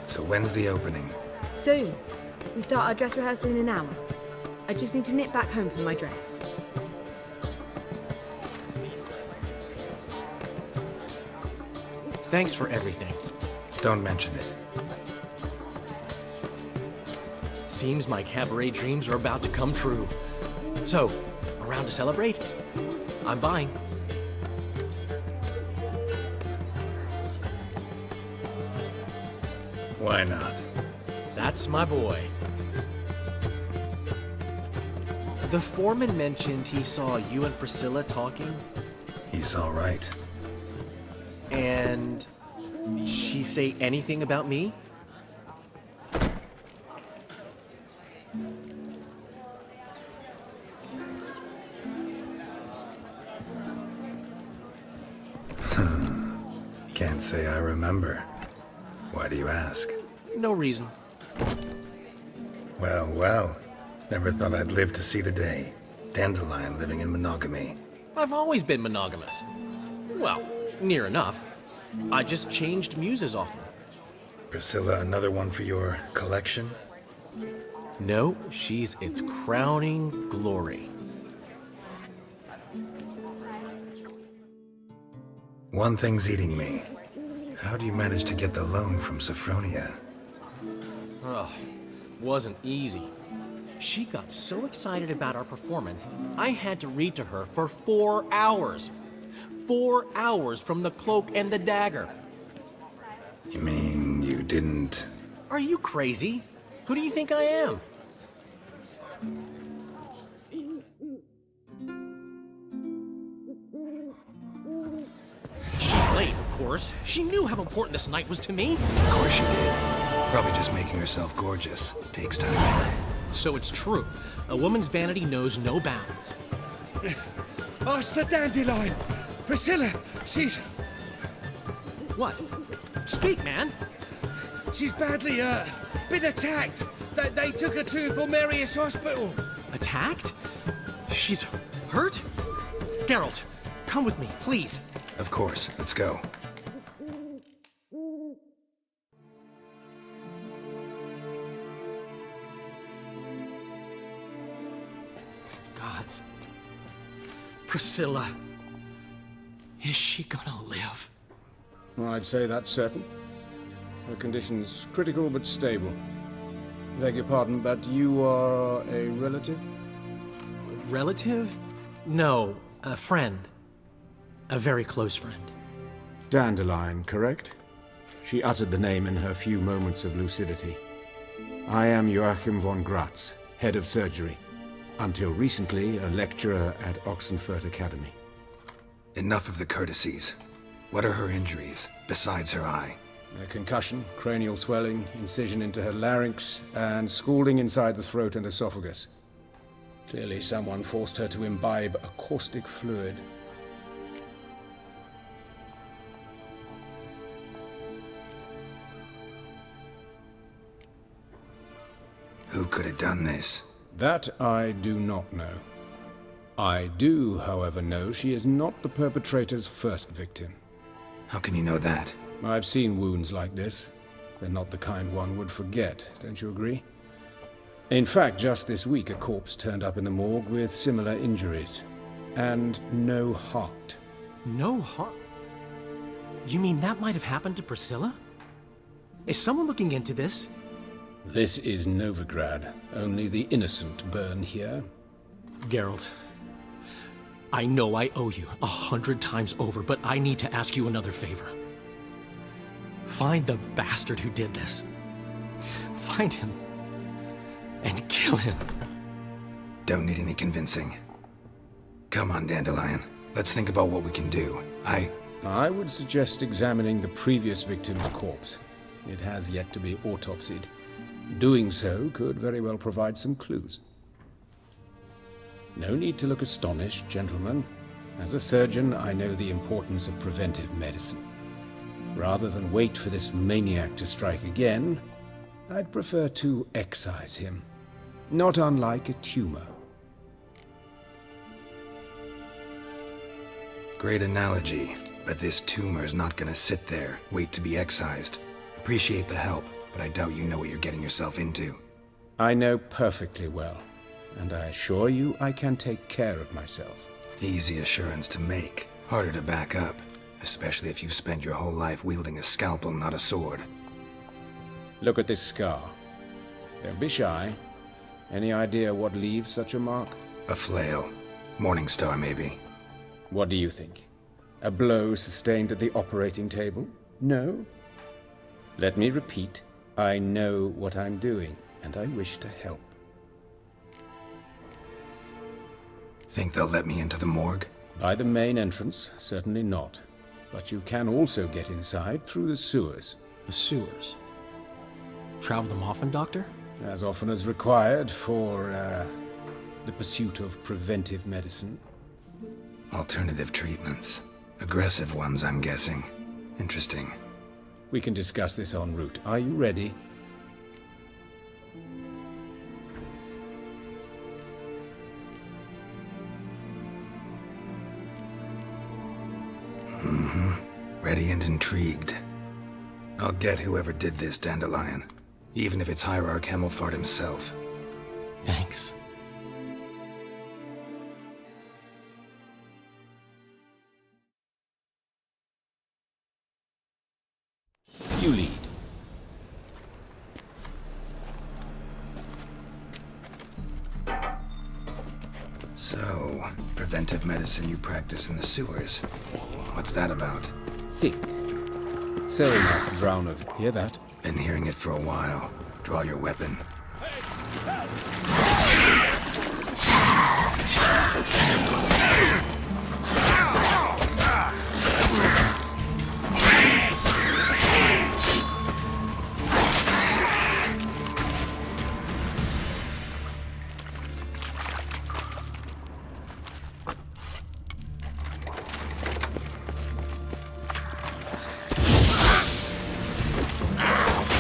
So when's the opening? Soon. We start our dress rehearsal in an hour. I just need to nip back home for my dress. Thanks for everything. Don't mention it. Seems my cabaret dreams are about to come true. So, around to celebrate? I'm buying. Why not? That's my boy. The foreman mentioned he saw you and Priscilla talking. He's all right. And she say anything about me? Can't say I remember. Why do you ask? No reason. Well, well. Never thought I'd live to see the day. Dandelion living in monogamy. I've always been monogamous. Well, near enough. I just changed muses often. Priscilla, another one for your collection? No, she's its crowning glory. One thing's eating me. How do you manage to get the loan from Sophronia? Ugh, wasn't easy. She got so excited about our performance, I had to read to her for 4 hours. 4 hours from The Cloak and the Dagger. You mean you didn't... Are you crazy? Who do you think I am? She's late, of course. She knew how important this night was to me. Of course she did. Probably just making herself gorgeous. Takes time. So it's true. A woman's vanity knows no bounds. Ask the Dandelion! Priscilla, she's... What? Speak, man! She's badly, been attacked. They took her to Vulmerius Hospital. Attacked? She's hurt? Geralt, come with me, please. Of course. Let's go. Gods. Priscilla. Is she gonna live? I'd say that's certain. Her condition's critical but stable. Beg your pardon, but you are a relative? Relative? No, a friend. A very close friend. Dandelion, correct? She uttered the name in her few moments of lucidity. I am Joachim von Gratz, head of surgery. Until recently, a lecturer at Oxenfurt Academy. Enough of the courtesies. What are her injuries, besides her eye? A concussion, cranial swelling, incision into her larynx, and scalding inside the throat and esophagus. Clearly someone forced her to imbibe a caustic fluid. Who could have done this? That I do not know. I do, however, know she is not the perpetrator's first victim. How can you know that? I've seen wounds like this. They're not the kind one would forget, don't you agree? In fact, just this week a corpse turned up in the morgue with similar injuries. And no heart. No heart? You mean that might have happened to Priscilla? Is someone looking into this? This is Novigrad. Only the innocent burn here. Geralt, I know I owe you 100 times over, but I need to ask you another favor. Find the bastard who did this. Find him and kill him. Don't need any convincing. Come on, Dandelion. Let's think about what we can do. I would suggest examining the previous victim's corpse. It has yet to be autopsied. Doing so could very well provide some clues. No need to look astonished, gentlemen. As a surgeon, I know the importance of preventive medicine. Rather than wait for this maniac to strike again, I'd prefer to excise him. Not unlike a tumor. Great analogy, but this tumor's not gonna sit there, wait to be excised. Appreciate the help, but I doubt you know what you're getting yourself into. I know perfectly well, and I assure you I can take care of myself. Easy assurance to make, harder to back up, especially if you've spent your whole life wielding a scalpel, not a sword. Look at this scar. Don't be shy. Any idea what leaves such a mark? A flail. Morningstar, maybe. What do you think? A blow sustained at the operating table? No? Let me repeat. I know what I'm doing, and I wish to help. Think they'll let me into the morgue? By the main entrance, certainly not. But you can also get inside through the sewers. The sewers? Travel them often, Doctor? As often as required for, the pursuit of preventive medicine. Alternative treatments. Aggressive ones, I'm guessing. Interesting. We can discuss this en route. Are you ready? Ready and intrigued. I'll get whoever did this, Dandelion. Even if it's Hierarch Hemmelfart himself. Thanks. You lead. So, preventive medicine you practice in the sewers. What's that about? Think. Sewing up a drown of... Hear that? Been hearing it for a while. Draw your weapon.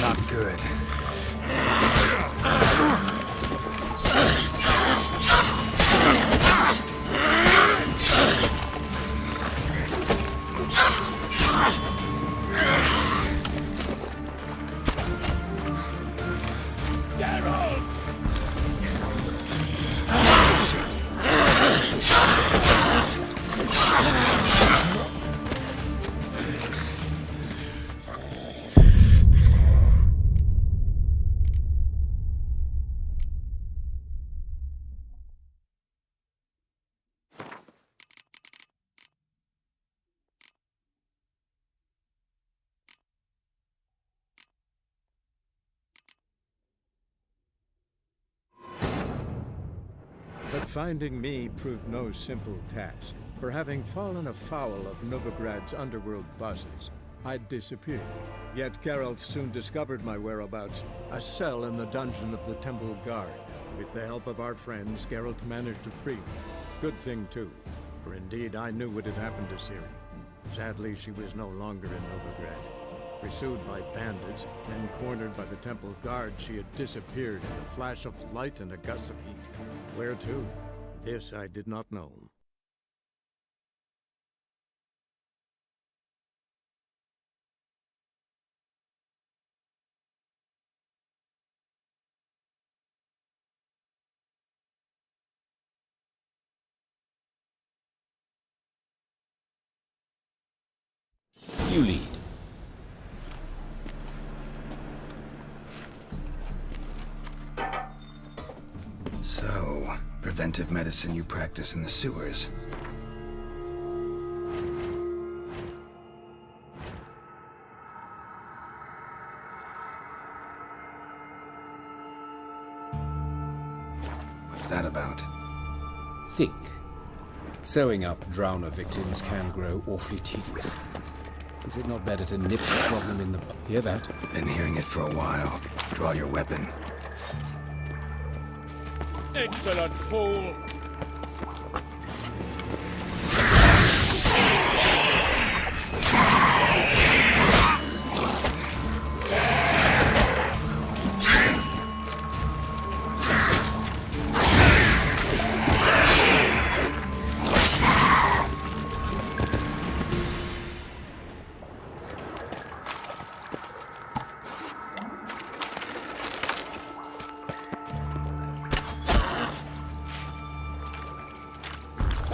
Not good. But finding me proved no simple task. For having fallen afoul of Novigrad's underworld bosses, I'd disappeared. Yet Geralt soon discovered my whereabouts, a cell in the dungeon of the Temple Guard. With the help of our friends, Geralt managed to free me. Good thing too, for indeed I knew what had happened to Ciri. Sadly, she was no longer in Novigrad. Pursued by bandits, then cornered by the Temple Guard, she had disappeared in a flash of light and a gust of heat. Where to? This I did not know. You lead. So, preventive medicine you practice in the sewers. What's that about? Think. Sewing up drowner victims can grow awfully tedious. Is it not better to nip the problem in the bud? Hear that? Been hearing it for a while. Draw your weapon. Excellent fool!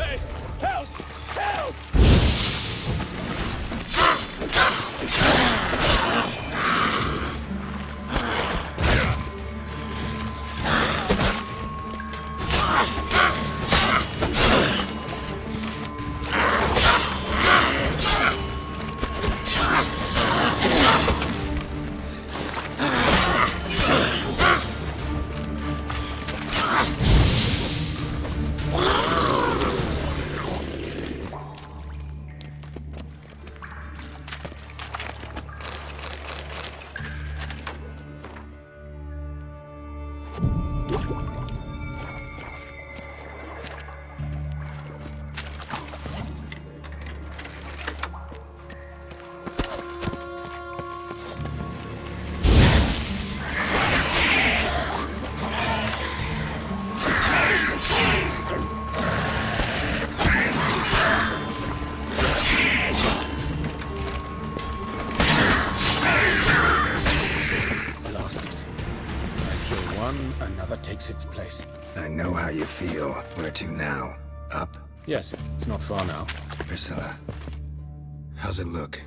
way! Help! Help! Another takes its place. I know how you feel. Where to now? Up? Yes, it's not far now. Priscilla, how's it look?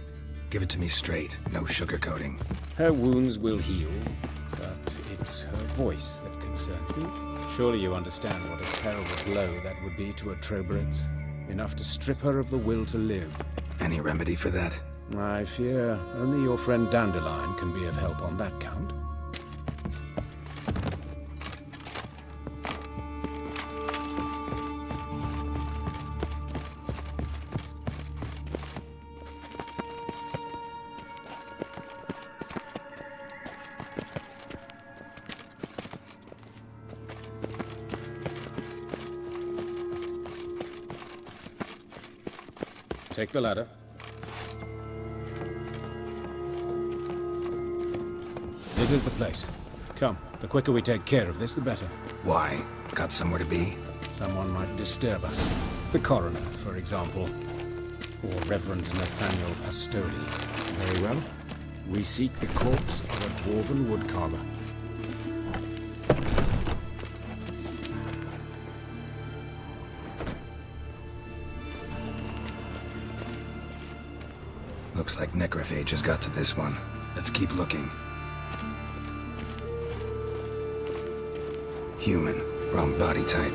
Give it to me straight, no sugarcoating. Her wounds will heal, but it's her voice that concerns me. Surely you understand what a terrible blow that would be to a Troberet. Enough to strip her of the will to live. Any remedy for that? I fear only your friend Dandelion can be of help on that count. Take the ladder. This is the place. Come, the quicker we take care of this, the better. Why? Got somewhere to be? Someone might disturb us. The coroner, for example. Or Reverend Nathaniel Pastodi. Very well. We seek the corpse of a dwarven woodcarver. Looks like necrophage has got to this one. Let's keep looking. Human. Wrong body type.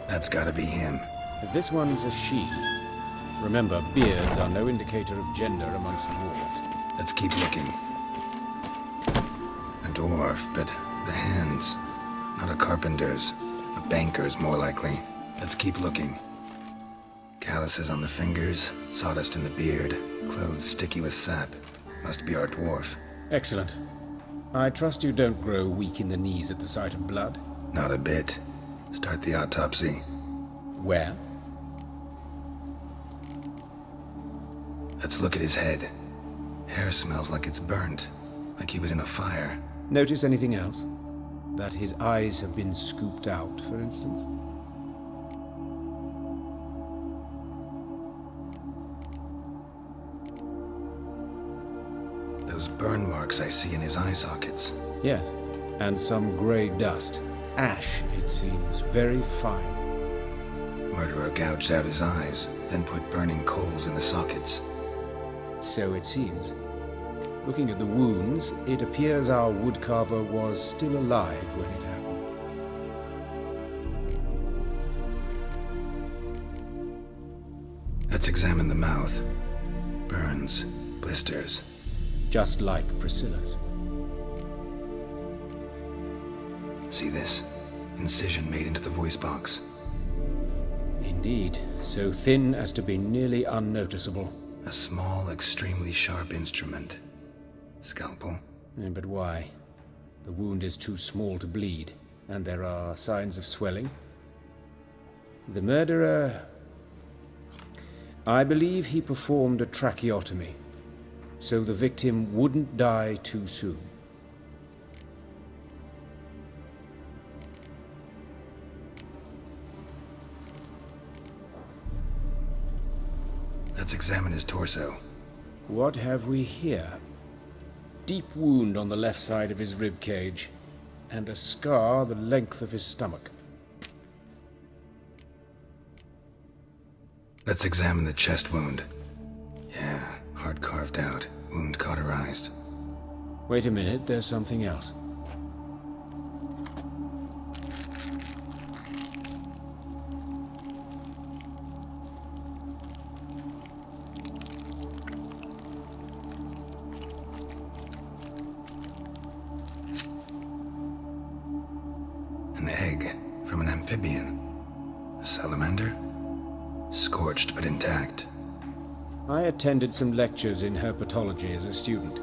That's gotta be him. This one's a she. Remember, beards are no indicator of gender amongst dwarves. Let's keep looking. A dwarf, but the hands. Not a carpenter's. A banker's, more likely. Let's keep looking. Calluses on the fingers, sawdust in the beard, clothes sticky with sap. Must be our dwarf. Excellent. I trust you don't grow weak in the knees at the sight of blood. Not a bit. Start the autopsy. Where? Let's look at his head. Hair smells like it's burnt, like he was in a fire. Notice anything else? That his eyes have been scooped out, for instance? Those burn marks I see in his eye sockets. Yes, and some grey dust. Ash, it seems, very fine. Murderer gouged out his eyes, then put burning coals in the sockets. So it seems. Looking at the wounds, it appears our woodcarver was still alive when it happened. Let's examine the mouth. Burns, blisters. Just like Priscilla's. See this? Incision made into the voice box. Indeed, so thin as to be nearly unnoticeable. A small, extremely sharp instrument. Scalpel? But why? The wound is too small to bleed, and there are signs of swelling. The murderer I believe he performed a tracheotomy, so the victim wouldn't die too soon. Let's examine his torso. What have we here? Deep wound on the left side of his rib cage, and a scar the length of his stomach. Let's examine the chest wound. Yeah, heart carved out, wound cauterized. Wait a minute, there's something else. An egg from an amphibian. A salamander? Scorched but intact. I attended some lectures in herpetology as a student.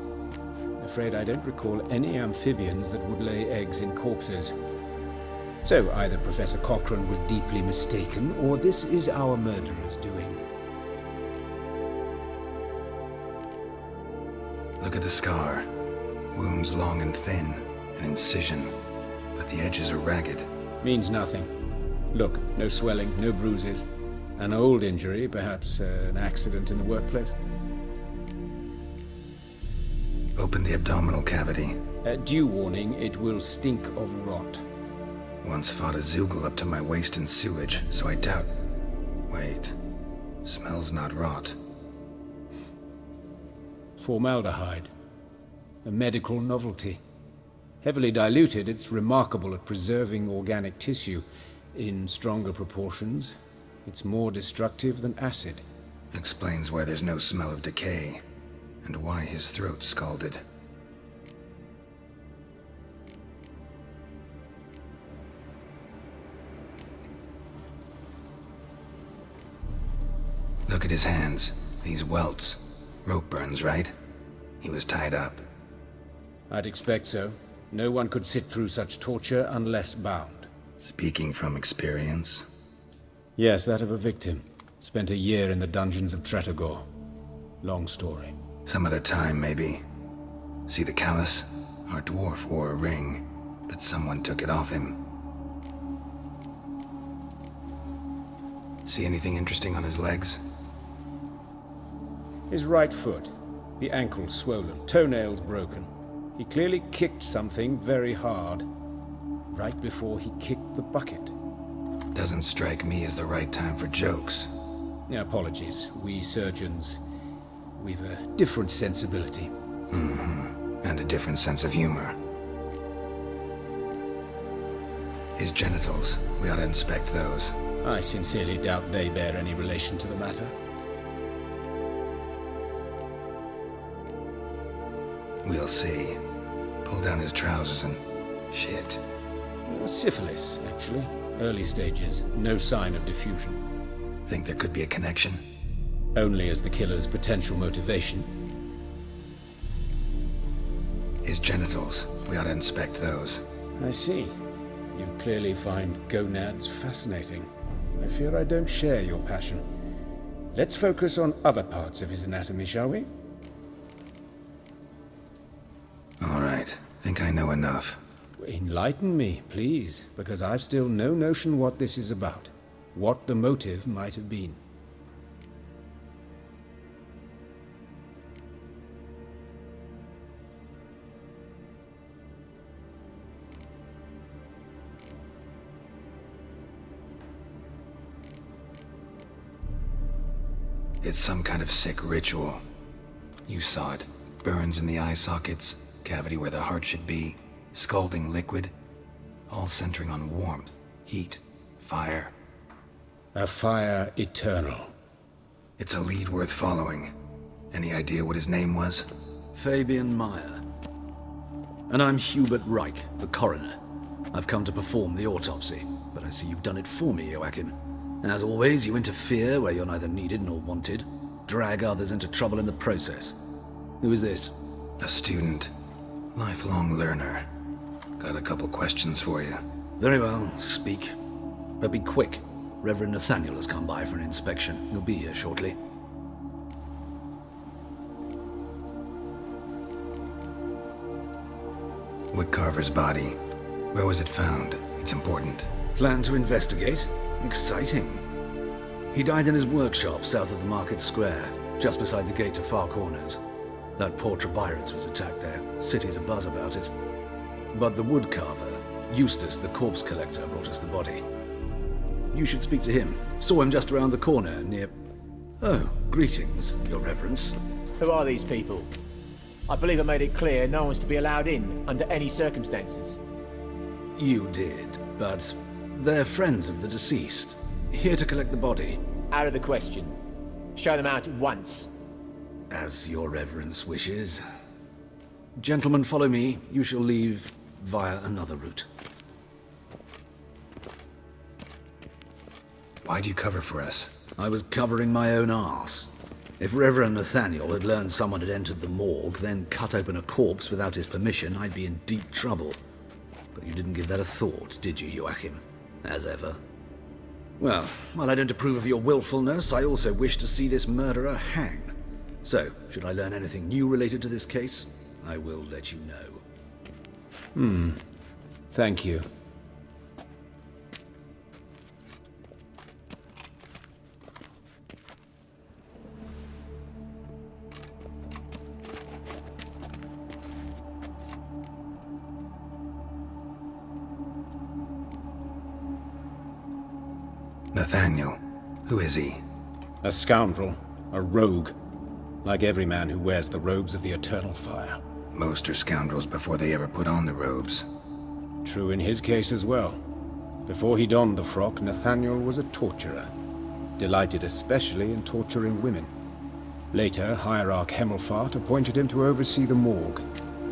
Afraid I don't recall any amphibians that would lay eggs in corpses. So either Professor Cochrane was deeply mistaken, or this is our murderer's doing. Look at the scar. Wounds long and thin, an incision, but the edges are ragged. Means nothing. Look, no swelling, no bruises. An old injury, perhaps an accident in the workplace. Open the abdominal cavity. Due warning, it will stink of rot. Once fought a Zoogle up to my waist in sewage, so I doubt... Wait. Smells not rot. Formaldehyde. A medical novelty. Heavily diluted, it's remarkable at preserving organic tissue. In stronger proportions, it's more destructive than acid. Explains why there's no smell of decay, and why his throat's scalded. Look at his hands. These welts. Rope burns, right? He was tied up. I'd expect so. No one could sit through such torture unless bound. Speaking from experience? Yes, that of a victim. Spent a year in the dungeons of Tretogor. Long story. Some other time, maybe. See the callus? Our dwarf wore a ring, but someone took it off him. See anything interesting on his legs? His right foot. The ankle swollen, toenails broken. He clearly kicked something very hard, right before he kicked the bucket. Doesn't strike me as the right time for jokes. Apologies. We surgeons, we've a different sensibility. Mm-hmm. And a different sense of humor. His genitals, we ought to inspect those. I sincerely doubt they bear any relation to the matter. We'll see. Pull down his trousers and... shit. Syphilis, actually. Early stages. No sign of diffusion. Think there could be a connection? Only as the killer's potential motivation. His genitals. We ought to inspect those. I see. You clearly find gonads fascinating. I fear I don't share your passion. Let's focus on other parts of his anatomy, shall we? All right. Think I know enough. Enlighten me, please, because I've still no notion what this is about. What the motive might have been. It's some kind of sick ritual. You saw it. Burns in the eye sockets, cavity where the heart should be, scalding liquid, all centering on warmth, heat, fire. A fire eternal. It's a lead worth following. Any idea what his name was? Fabian Meyer. And I'm Hubert Reich, the coroner. I've come to perform the autopsy, but I see you've done it for me, Joachim. As always, you interfere where you're neither needed nor wanted, drag others into trouble in the process. Who is this? A student. Lifelong learner. Got a couple questions for you. Very well, speak. But be quick. Reverend Nathaniel has come by for an inspection. He'll be here shortly. Woodcarver's body. Where was it found? It's important. Plan to investigate? Exciting. He died in his workshop south of the market square, just beside the gate to Far Corners. That poor Trebirates was attacked there. City's abuzz about it. But the woodcarver, Eustace the corpse collector, brought us the body. You should speak to him. Saw him just around the corner near... Oh, greetings, Your Reverence. Who are these people? I believe I made it clear no one's to be allowed in under any circumstances. You did, but they're friends of the deceased. Here to collect the body. Out of the question. Show them out at once. As Your Reverence wishes. Gentlemen, follow me. You shall leave via another route. Why'd you cover for us? I was covering my own arse. If Reverend Nathaniel had learned someone had entered the morgue, then cut open a corpse without his permission, I'd be in deep trouble. But you didn't give that a thought, did you, Joachim? As ever. Well, while I don't approve of your willfulness, I also wish to see this murderer hang. So, should I learn anything new related to this case, I will let you know. Thank you. Nathaniel. Who is he? A scoundrel. A rogue. Like every man who wears the robes of the Eternal Fire. Most are scoundrels before they ever put on the robes. True in his case as well. Before he donned the frock, Nathaniel was a torturer. Delighted especially in torturing women. Later, Hierarch Hemmelfart appointed him to oversee the morgue.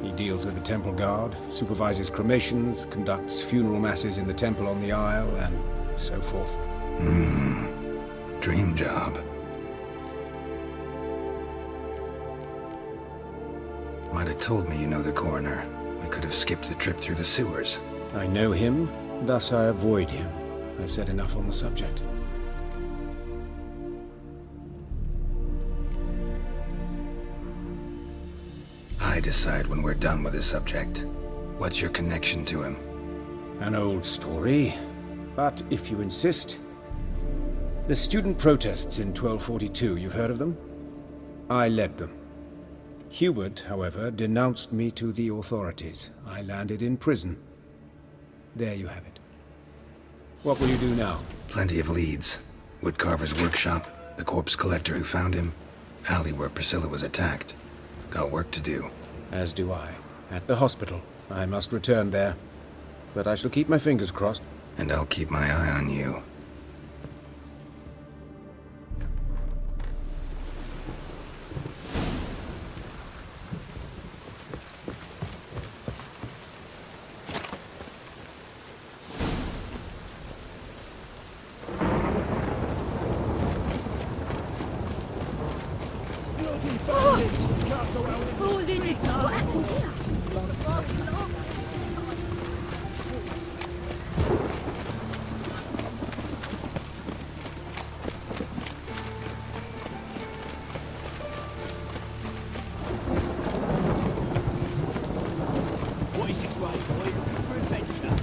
He deals with the temple guard, supervises cremations, conducts funeral masses in the temple on the Isle, and so forth. Dream job. Might have told me you know the coroner. We could have skipped the trip through the sewers. I know him, thus I avoid him. I've said enough on the subject. I decide when we're done with the subject. What's your connection to him? An old story, but if you insist. The student protests in 1242, you've heard of them? I led them. Hubert, however, denounced me to the authorities. I landed in prison. There you have it. What will you do now? Plenty of leads. Woodcarver's workshop, the corpse collector who found him, alley where Priscilla was attacked. Got work to do. As do I. At the hospital. I must return there. But I shall keep my fingers crossed. And I'll keep my eye on you. What happened here? What is it, Grey Boy? Looking for adventure?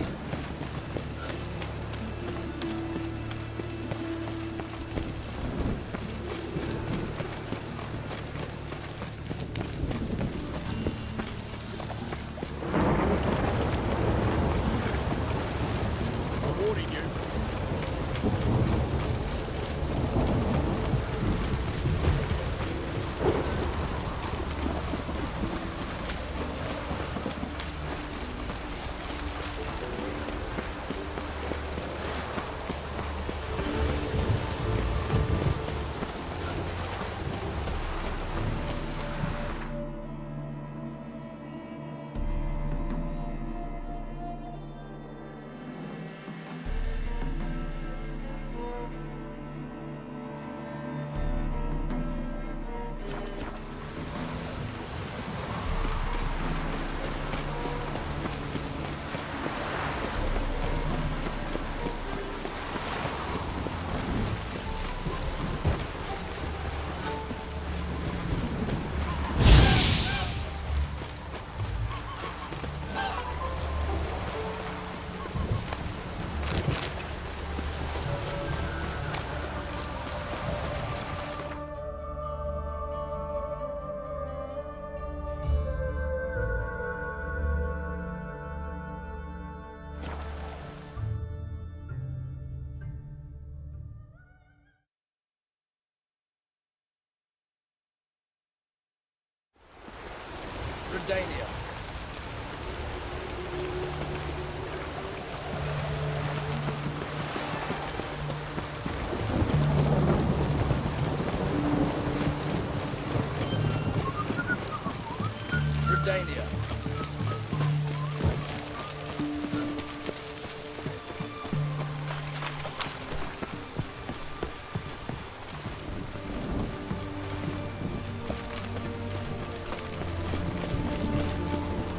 Dania.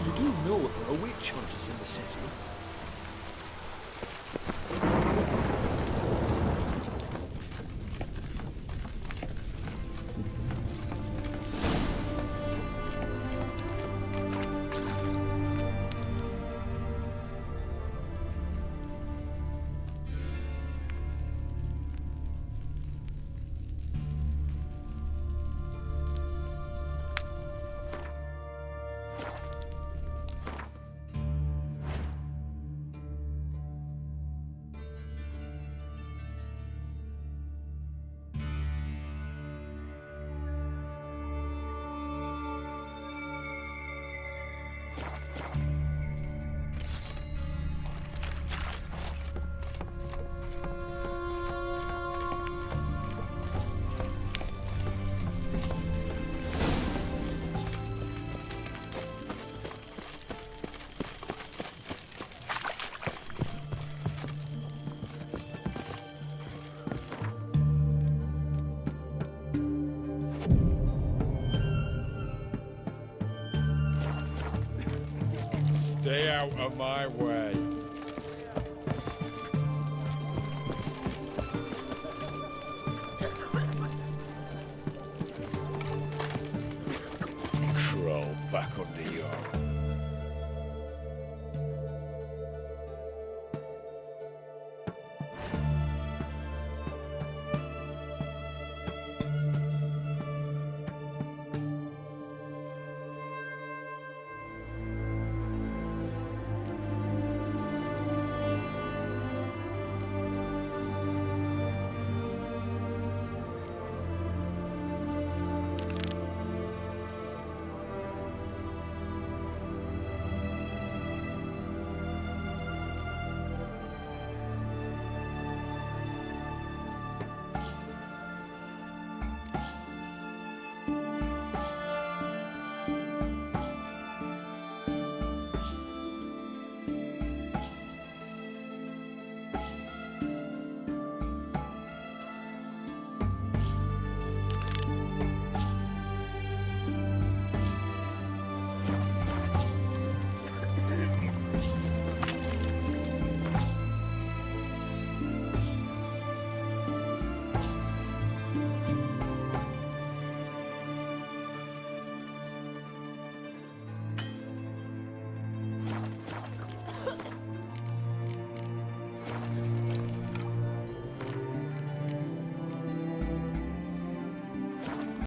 You do know there are witch hunters in the city. Stay out of my way. Crawl back under your